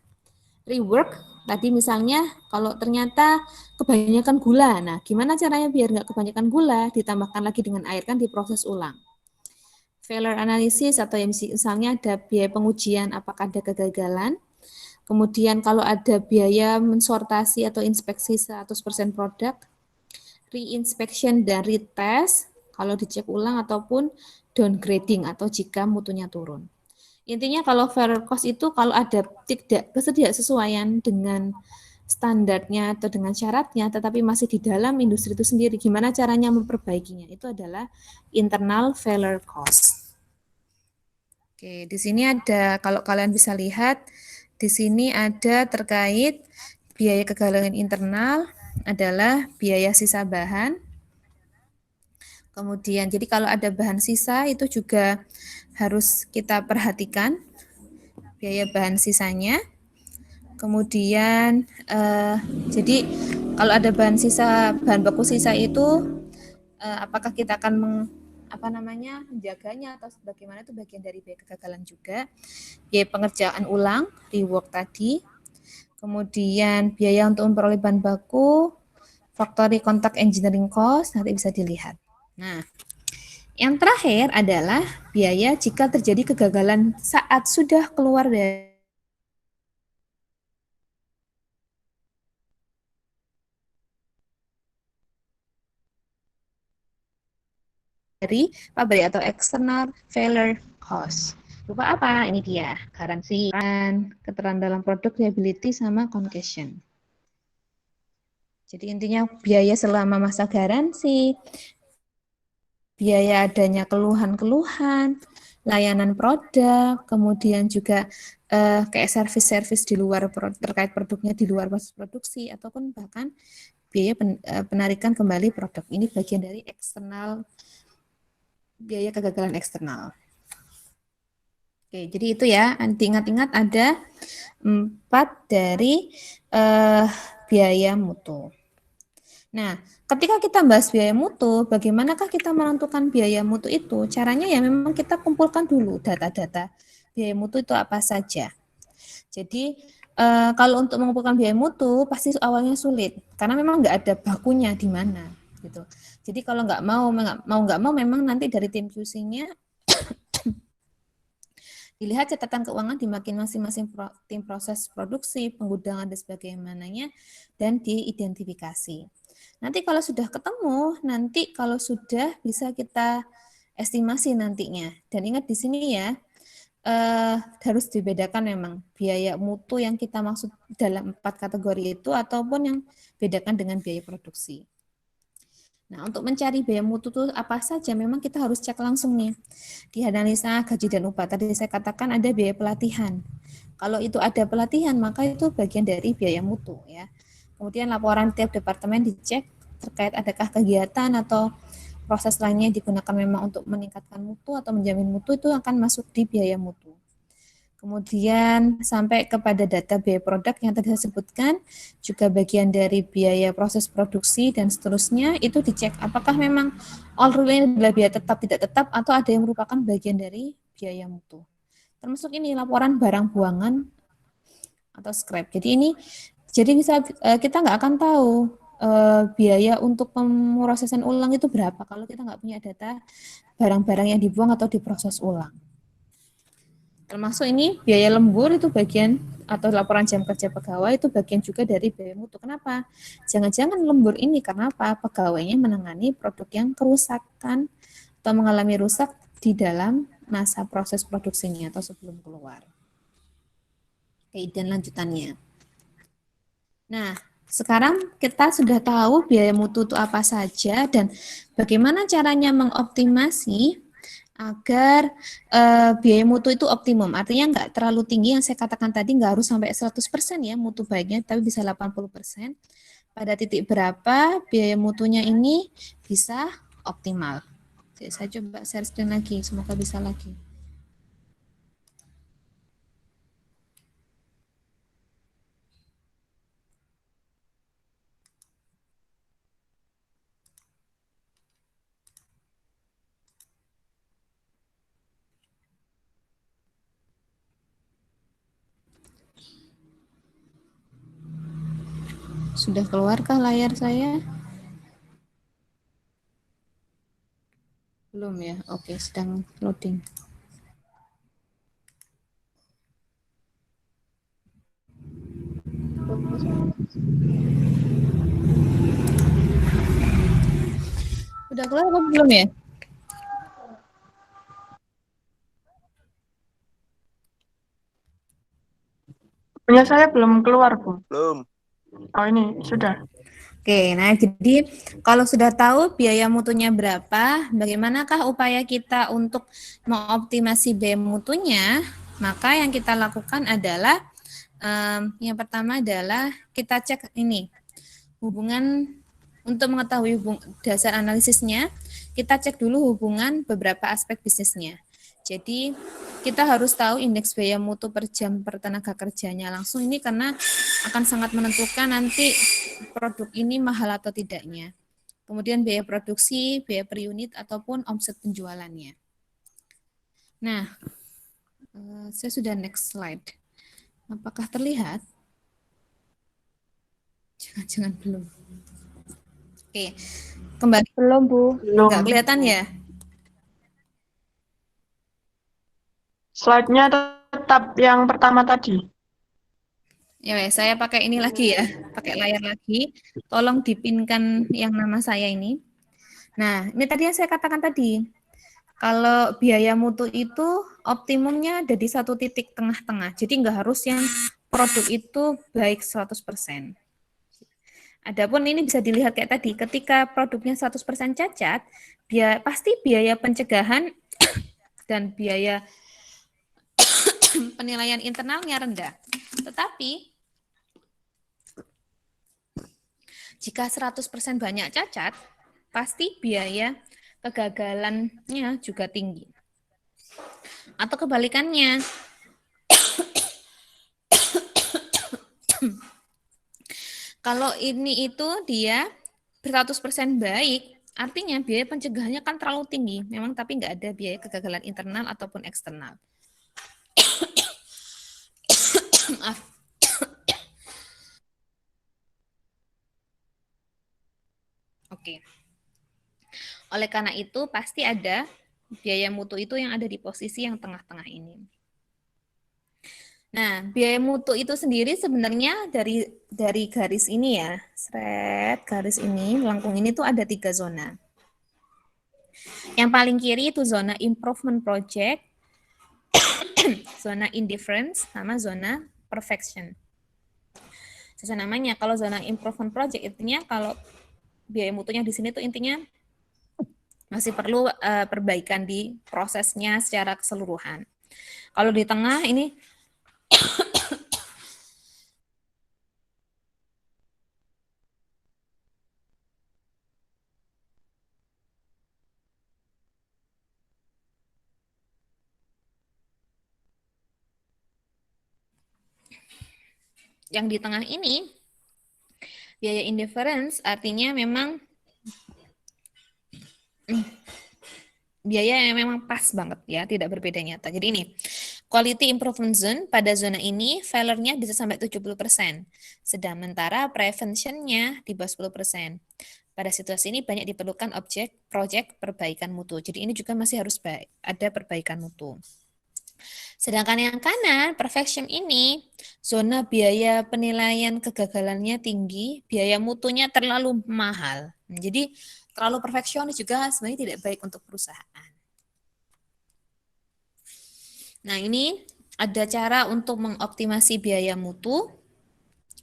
Rework, tadi misalnya kalau ternyata kebanyakan gula, nah gimana caranya biar nggak kebanyakan gula, ditambahkan lagi dengan air kan diproses ulang. Failure analysis atau yang misalnya ada biaya pengujian apakah ada kegagalan, kemudian kalau ada biaya mensortasi atau inspeksi 100% produk, re-inspection dan retest kalau dicek ulang ataupun downgrading atau jika mutunya turun. Intinya kalau failure cost itu kalau ada tidak ketidaksesuaian dengan standarnya atau dengan syaratnya tetapi masih di dalam industri itu sendiri, gimana caranya memperbaikinya? Itu adalah internal failure cost. Oke, di sini ada kalau kalian bisa lihat di sini ada terkait biaya kegagalan internal adalah biaya sisa bahan. Kemudian, jadi kalau ada bahan sisa itu juga harus kita perhatikan biaya bahan sisanya. Kemudian, jadi kalau ada bahan sisa, bahan baku sisa itu, apakah kita akan menjaganya atau bagaimana, itu bagian dari biaya kegagalan juga. Biaya pengerjaan ulang, rework tadi. Kemudian biaya untuk memperoleh bahan baku, factory contact engineering cost, nanti bisa dilihat. Nah, yang terakhir adalah biaya jika terjadi kegagalan saat sudah keluar dari pabrik atau external failure cost. Lupa apa? Ini dia, garansi, keterangan dalam produk, liability, sama concession. Jadi intinya biaya selama masa garansi, biaya adanya keluhan-keluhan, layanan produk, kemudian juga kayak servis-servis di luar terkait produknya di luar proses produksi, ataupun bahkan biaya penarikan kembali produk. Ini bagian dari eksternal, biaya kegagalan eksternal. Oke, jadi itu ya, diingat-ingat ada 4 dari biaya mutu. Nah, ketika kita bahas biaya mutu, bagaimanakah kita menentukan biaya mutu itu? Caranya ya memang kita kumpulkan dulu data-data biaya mutu itu apa saja. Jadi kalau untuk mengumpulkan biaya mutu pasti awalnya sulit karena memang nggak ada bakunya di mana gitu. Jadi kalau nggak mau memang nanti dari tim QC-nya dilihat catatan keuangan di masing-masing tim proses produksi, penggudangan dan sebagainya, dan diidentifikasi. Nanti kalau sudah ketemu, nanti kalau sudah bisa kita estimasi nantinya. Dan ingat di sini ya, harus dibedakan memang biaya mutu yang kita maksud dalam 4 kategori itu ataupun yang bedakan dengan biaya produksi. Nah, untuk mencari biaya mutu itu apa saja, memang kita harus cek langsung nih. Di analisa gaji dan upah, tadi saya katakan ada biaya pelatihan. Kalau itu ada pelatihan, maka itu bagian dari biaya mutu ya. Kemudian laporan tiap departemen dicek terkait adakah kegiatan atau proses lainnya digunakan memang untuk meningkatkan mutu atau menjamin mutu, itu akan masuk di biaya mutu. Kemudian sampai kepada data biaya produk yang tadi saya sebutkan, juga bagian dari biaya proses produksi dan seterusnya, itu dicek apakah memang all ini adalah biaya tetap, tidak tetap, atau ada yang merupakan bagian dari biaya mutu. Termasuk ini laporan barang buangan atau scrap. Jadi bisa kita nggak akan tahu biaya untuk pemrosesan ulang itu berapa kalau kita nggak punya data barang-barang yang dibuang atau diproses ulang. Termasuk ini biaya lembur itu bagian atau laporan jam kerja pegawai itu bagian juga dari biaya mutu. Kenapa? Jangan-jangan lembur ini karena apa? Pegawainya menangani produk yang kerusakan atau mengalami rusak di dalam masa proses produksinya atau sebelum keluar. Oke, dan lanjutannya. Nah, sekarang kita sudah tahu biaya mutu itu apa saja dan bagaimana caranya mengoptimasi agar biaya mutu itu optimum. Artinya nggak terlalu tinggi yang saya katakan tadi, nggak harus sampai 100% ya mutu baiknya, tapi bisa 80%. Pada titik berapa biaya mutunya ini bisa optimal. Oke, saya coba share screen lagi, semoga bisa lagi. Sudah keluarkah layar saya? Belum ya? Oke, sedang loading. Udah keluar apa belum ya? Punya saya belum keluar, Bu. Belum. Oh, ini sudah. Oke, nah jadi kalau sudah tahu biaya mutunya berapa, bagaimanakah upaya kita untuk mengoptimasi biaya mutunya? Maka yang kita lakukan adalah yang pertama adalah kita cek ini hubungan untuk mengetahui dasar analisisnya, kita cek dulu hubungan beberapa aspek bisnisnya. Jadi kita harus tahu indeks biaya mutu per jam per tenaga kerjanya langsung ini karena akan sangat menentukan nanti produk ini mahal atau tidaknya. Kemudian biaya produksi, biaya per unit ataupun omset penjualannya. Nah, saya sudah next slide. Apakah terlihat? Jangan-jangan belum. Oke, kembali. Belum, Bu. Nggak kelihatan ya? Slide-nya tetap yang pertama tadi. Ya, saya pakai ini lagi ya, pakai layar lagi. Tolong dipinkan yang nama saya ini. Nah, ini tadi yang saya katakan tadi. Kalau biaya mutu itu optimumnya ada di satu titik tengah-tengah. Jadi nggak harus yang produk itu baik 100%. Adapun ini bisa dilihat kayak tadi, ketika produknya 100% cacat, pasti biaya pencegahan dan biaya penilaian internalnya rendah. Tetapi jika 100% banyak cacat, pasti biaya kegagalannya juga tinggi. Atau kebalikannya. Kalau ini itu dia 100% baik, artinya biaya pencegahannya kan terlalu tinggi. Memang tapi nggak ada biaya kegagalan internal ataupun eksternal. Maaf. Oke. Oleh karena itu pasti ada biaya mutu itu yang ada di posisi yang tengah-tengah ini. Nah, biaya mutu itu sendiri sebenarnya dari garis ini ya, garis ini, melengkung ini tuh ada 3 zona. Yang paling kiri itu zona improvement project, zona indifference, sama zona perfection. Sesuai namanya, kalau zona improvement project intinya kalau biaya mutunya di sini tuh intinya masih perlu perbaikan di prosesnya secara keseluruhan. Kalau di tengah ini yang di tengah ini biaya indifference artinya memang biaya yang memang pas banget ya, tidak berbeda nyata. Jadi ini, quality improvement zone pada zona ini failure-nya bisa sampai 70%. Sementara prevention-nya di bawah 10%. Pada situasi ini banyak diperlukan project perbaikan mutu. Jadi ini juga masih harus ada perbaikan mutu. Sedangkan yang kanan, perfection ini, zona biaya penilaian kegagalannya tinggi, biaya mutunya terlalu mahal. Jadi terlalu perfeksionis juga sebenarnya tidak baik untuk perusahaan. Nah, ini ada cara untuk mengoptimasi biaya mutu.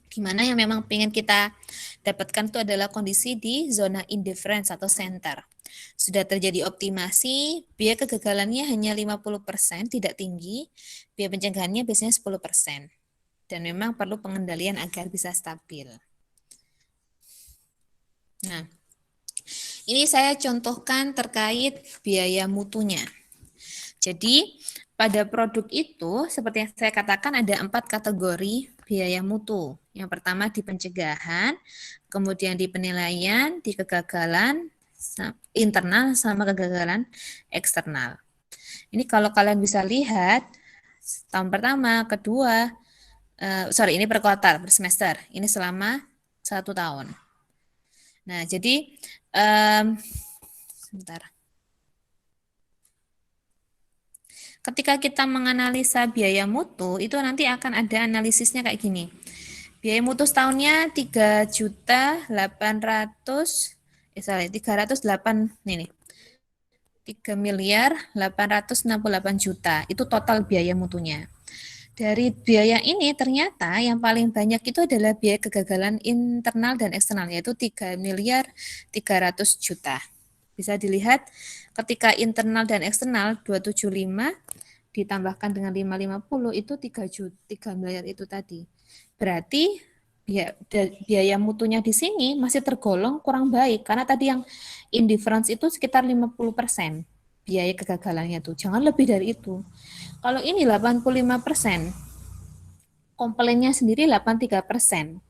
Gimana yang memang ingin kita dapatkan itu adalah kondisi di zona indifference atau center. Sudah terjadi optimasi, biaya kegagalannya hanya 50%, tidak tinggi, biaya pencegahannya biasanya 10%. Dan memang perlu pengendalian agar bisa stabil. Nah, ini saya contohkan terkait biaya mutunya. Jadi, pada produk itu, seperti yang saya katakan ada 4 kategori biaya mutu. Yang pertama di pencegahan, kemudian di penilaian, di kegagalan internal, sama kegagalan eksternal. Ini kalau kalian bisa lihat, tahun pertama, kedua, ini per kuartal, per semester. Ini selama 1 tahun. Nah, jadi, sebentar. Ketika kita menganalisa biaya mutu, itu nanti akan ada analisisnya kayak gini. Biaya mutu setahunnya 3.800.000, 308 nih. 3.868 juta. Itu total biaya mutunya. Dari biaya ini ternyata yang paling banyak itu adalah biaya kegagalan internal dan eksternal, yaitu 3.300 juta. Bisa dilihat ketika internal dan eksternal 275 ditambahkan dengan 550 itu 3 miliar itu tadi. Berarti biaya mutunya di sini masih tergolong kurang baik karena tadi yang indifference itu sekitar 50% biaya kegagalannya tuh. Jangan lebih dari itu. Kalau ini 85%, komplainnya sendiri 83%.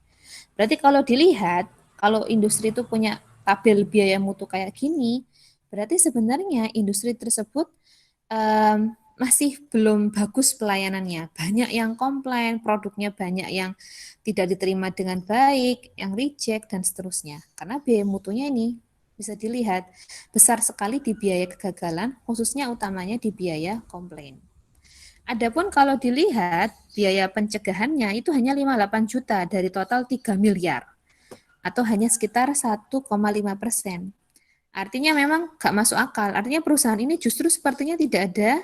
Berarti kalau dilihat, kalau industri itu punya tabel biaya mutu kayak gini, berarti sebenarnya industri tersebut masih belum bagus pelayanannya. Banyak yang komplain, produknya banyak yang tidak diterima dengan baik, yang reject, dan seterusnya. Karena biaya mutunya ini bisa dilihat besar sekali di biaya kegagalan, khususnya utamanya di biaya komplain. Adapun kalau dilihat biaya pencegahannya itu hanya 58 juta dari total 3 miliar atau hanya sekitar 1,5%. Artinya memang gak masuk akal. Artinya perusahaan ini justru sepertinya tidak ada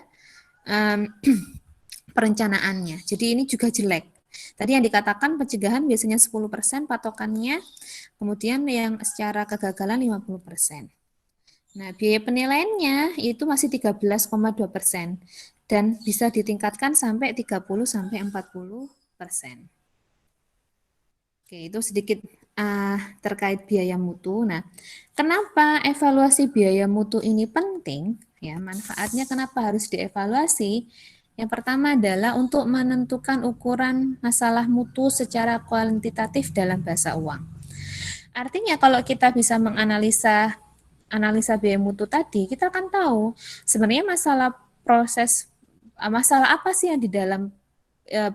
perencanaannya. Jadi ini juga jelek. Tadi yang dikatakan pencegahan biasanya 10% patokannya, kemudian yang secara kegagalan 50%. Nah, biaya penilaiannya itu masih 13,2% dan bisa ditingkatkan sampai 30-40%. Oke, itu sedikit terkait biaya mutu. Nah, kenapa evaluasi biaya mutu ini penting? Ya, manfaatnya kenapa harus dievaluasi? Yang pertama adalah untuk menentukan ukuran masalah mutu secara kuantitatif dalam bahasa uang. Artinya kalau kita bisa menganalisa biaya mutu tadi, kita akan tahu sebenarnya masalah apa sih yang di dalam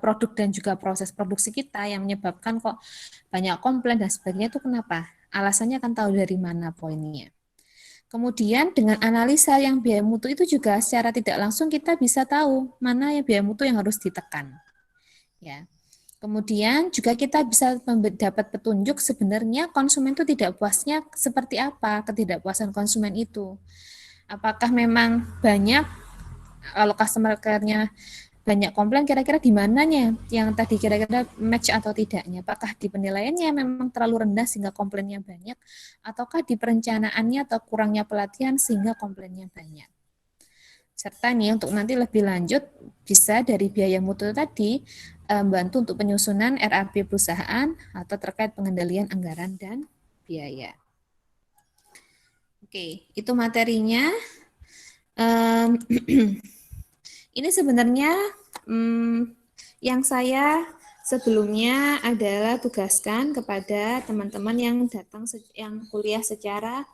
produk dan juga proses produksi kita yang menyebabkan kok banyak komplain dan sebagainya, itu kenapa? Alasannya akan tahu dari mana poinnya. Kemudian dengan analisa yang biaya mutu itu juga secara tidak langsung kita bisa tahu mana yang biaya mutu yang harus ditekan. Ya. Kemudian juga kita bisa dapat petunjuk sebenarnya konsumen itu tidak puasnya seperti apa, ketidakpuasan konsumen itu. Apakah memang banyak, kalau customer care-nya banyak komplain, kira-kira di mananya yang tadi kira-kira match atau tidaknya? Apakah di penilaiannya memang terlalu rendah sehingga komplainnya banyak, ataukah di perencanaannya atau kurangnya pelatihan sehingga komplainnya banyak? Serta nih untuk nanti lebih lanjut bisa dari biaya mutu tadi membantu untuk penyusunan RAP perusahaan atau terkait pengendalian anggaran dan biaya. Oke, itu materinya. Ini sebenarnya yang saya sebelumnya adalah tugaskan kepada teman-teman yang datang yang kuliah secara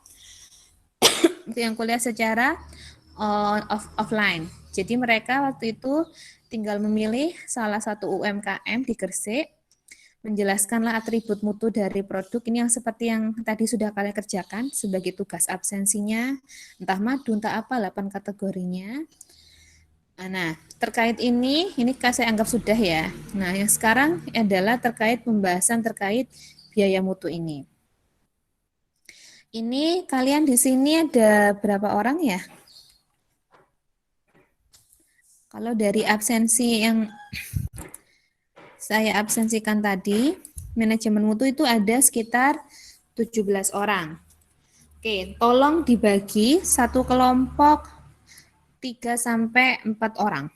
offline. Jadi mereka waktu itu tinggal memilih salah satu UMKM di Gresik, menjelaskanlah atribut mutu dari produk ini yang seperti yang tadi sudah kalian kerjakan sebagai tugas absensinya, entah madu, entah apa, 8 kategorinya. Nah, terkait ini saya anggap sudah ya. Nah, yang sekarang adalah terkait pembahasan terkait biaya mutu ini. Ini kalian di sini ada berapa orang ya? Kalau dari absensi yang saya absensikan tadi, manajemen mutu itu ada sekitar 17 orang. Oke, tolong dibagi satu kelompok 3-4 orang.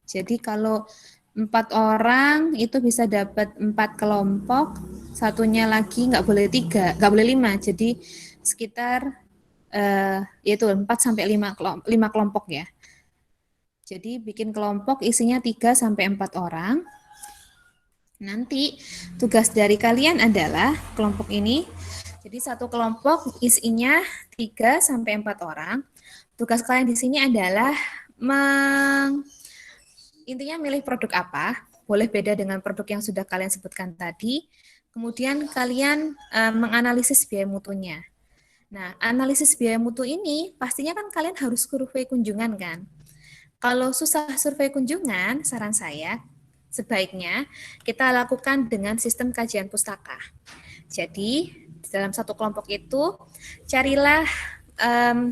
Jadi kalau 4 orang itu bisa dapat 4 kelompok, satunya lagi nggak boleh 3, nggak boleh 5. Jadi sekitar yaitu 4-5 kelompok ya. Jadi bikin kelompok isinya 3-4 orang. Nanti tugas dari kalian adalah kelompok ini. Jadi satu kelompok isinya 3-4 orang. Tugas kalian di sini adalah intinya milih produk apa, boleh beda dengan produk yang sudah kalian sebutkan tadi. Kemudian kalian menganalisis biaya mutunya. Nah, analisis biaya mutu ini pastinya kan kalian harus survei kunjungan kan. Kalau susah survei kunjungan, saran saya sebaiknya kita lakukan dengan sistem kajian pustaka. Jadi, dalam satu kelompok itu carilah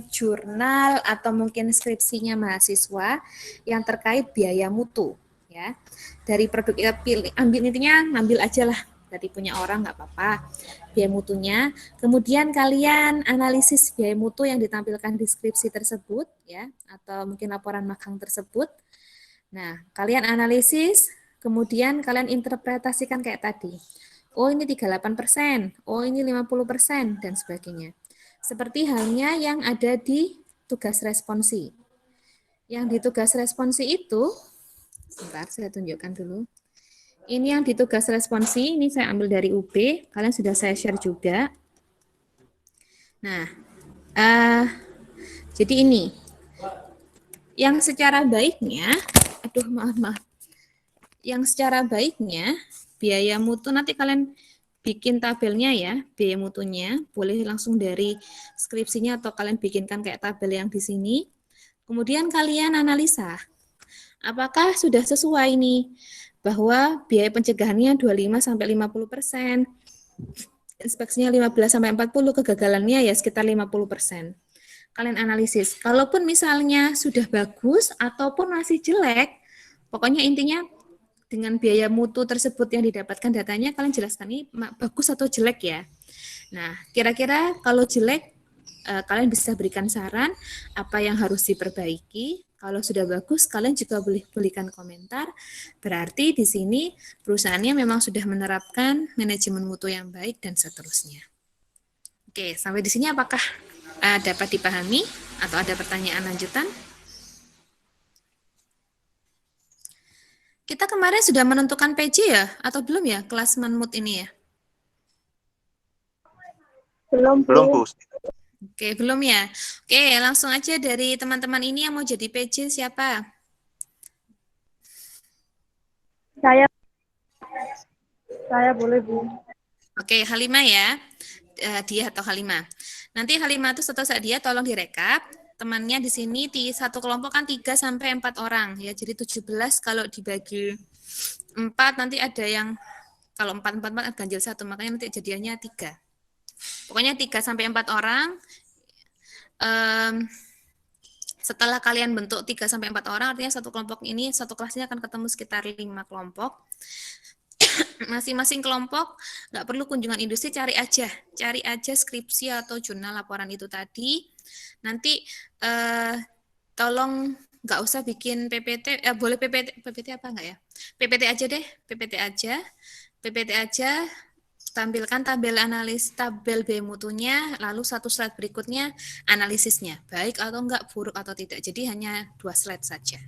jurnal atau mungkin skripsinya mahasiswa yang terkait biaya mutu ya. Dari produk kita pilih, ambil aja lah dari punya orang nggak apa-apa biaya mutunya. Kemudian kalian analisis biaya mutu yang ditampilkan di skripsi tersebut ya, atau mungkin laporan magang tersebut. Nah, kalian analisis, kemudian kalian interpretasikan kayak tadi. Oh, ini 38%, oh ini 50% dan sebagainya. Seperti halnya yang ada di tugas responsi. Yang di tugas responsi itu, sebentar saya tunjukkan dulu. Ini yang di tugas responsi, ini saya ambil dari UB, kalian sudah saya share juga. Nah, jadi ini, yang secara baiknya, maaf. Yang secara baiknya, biaya mutu nanti kalian bikin tabelnya ya, biaya mutunya, boleh langsung dari skripsinya atau kalian bikinkan kayak tabel yang di sini. Kemudian kalian analisa, apakah sudah sesuai nih, bahwa biaya pencegahannya 25-50%, inspeksinya 15-40%, kegagalannya ya sekitar 50%. Kalian analisis, kalaupun misalnya sudah bagus ataupun masih jelek, pokoknya intinya dengan biaya mutu tersebut yang didapatkan datanya, kalian jelaskan ini bagus atau jelek ya. Nah, kira-kira kalau jelek, kalian bisa berikan saran apa yang harus diperbaiki. Kalau sudah bagus, kalian juga boleh berikan komentar. Berarti di sini perusahaannya memang sudah menerapkan manajemen mutu yang baik dan seterusnya. Oke, sampai di sini apakah dapat dipahami atau ada pertanyaan lanjutan? Kita kemarin sudah menentukan PJ ya, atau belum ya, kelas Manmut ini ya? Belum, Belum, Bu. Oke, belum ya? Oke, langsung aja dari teman-teman ini yang mau jadi PJ siapa? Saya boleh, Bu. Oke, Halimah ya. Dia atau Halimah. Nanti Halimah itu setelah dia tolong direkap. Temannya di sini di satu kelompok kan 3 sampai 4 orang ya. Jadi 17 kalau dibagi 4 nanti ada yang kalau 4 ganjil 1, makanya nanti jadiannya 3. Pokoknya 3 sampai 4 orang. Setelah kalian bentuk 3 sampai 4 orang, artinya satu kelompok ini, satu kelasnya akan ketemu sekitar 5 kelompok. Masing-masing kelompok nggak perlu kunjungan industri, cari aja skripsi atau jurnal laporan itu tadi. Nanti tolong nggak usah bikin PPT, boleh PPT apa enggak ya? PPT aja deh, PPT aja, tampilkan tabel B mutunya, lalu satu slide berikutnya analisisnya, baik atau enggak, buruk atau tidak. Jadi hanya 2 slide saja.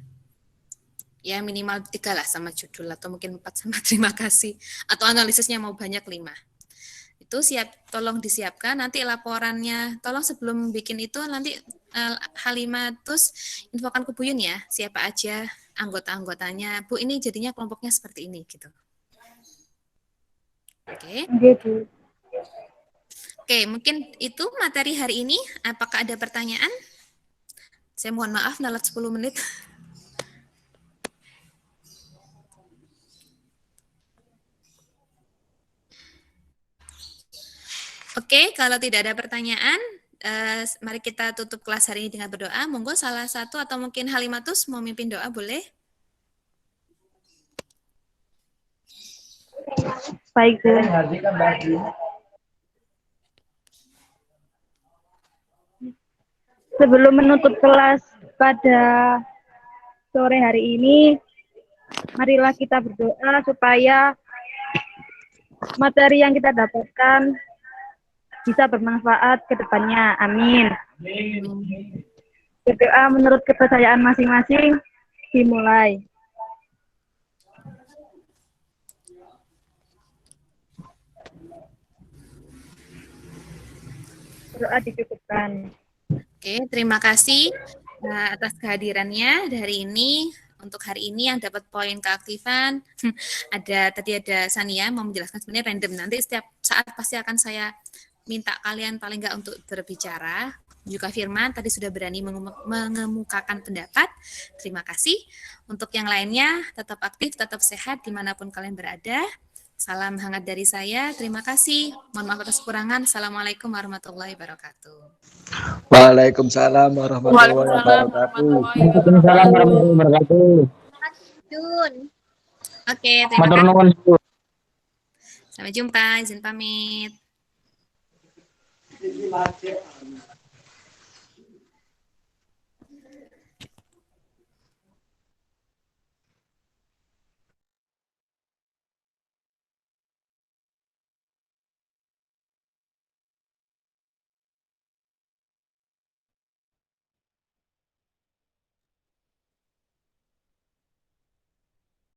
Ya minimal 3 lah sama judul, atau mungkin 4 sama terima kasih, atau analisisnya mau banyak 5. Itu tolong disiapkan. Nanti laporannya tolong sebelum bikin itu nanti Halimah terus infokan ke Bu Yun ya, siapa aja anggota-anggotanya. Bu, ini jadinya kelompoknya seperti ini gitu. Oke. Oke, mungkin itu materi hari ini. Apakah ada pertanyaan? Saya mohon maaf nalat 10 menit. Oke, kalau tidak ada pertanyaan, mari kita tutup kelas hari ini dengan berdoa. Monggo salah satu atau mungkin Halimatus mau mimpin doa, boleh? Baik, Bu. Sebelum menutup kelas pada sore hari ini, marilah kita berdoa supaya materi yang kita dapatkan bisa bermanfaat ke depannya. Amin. Berdoa menurut kepercayaan masing-masing, dimulai. Berdoa dicukupkan. Oke, terima kasih atas kehadirannya hari ini. Untuk hari ini yang dapat poin keaktifan, tadi ada Sania mau menjelaskan, sebenarnya random. Nanti setiap saat pasti akan saya minta kalian paling nggak untuk berbicara. Juga Firman tadi sudah berani mengemukakan pendapat. Terima kasih. Untuk yang lainnya, tetap aktif, tetap sehat dimanapun kalian berada. Salam hangat dari saya. Terima kasih. Mohon maaf atas kekurangan. Assalamualaikum warahmatullahi wabarakatuh. Waalaikumsalam warahmatullahi wabarakatuh. Waalaikumsalam warahmatullahi wabarakatuh. Jun. Oke, terima kasih. Sampai jumpa. Izin pamit.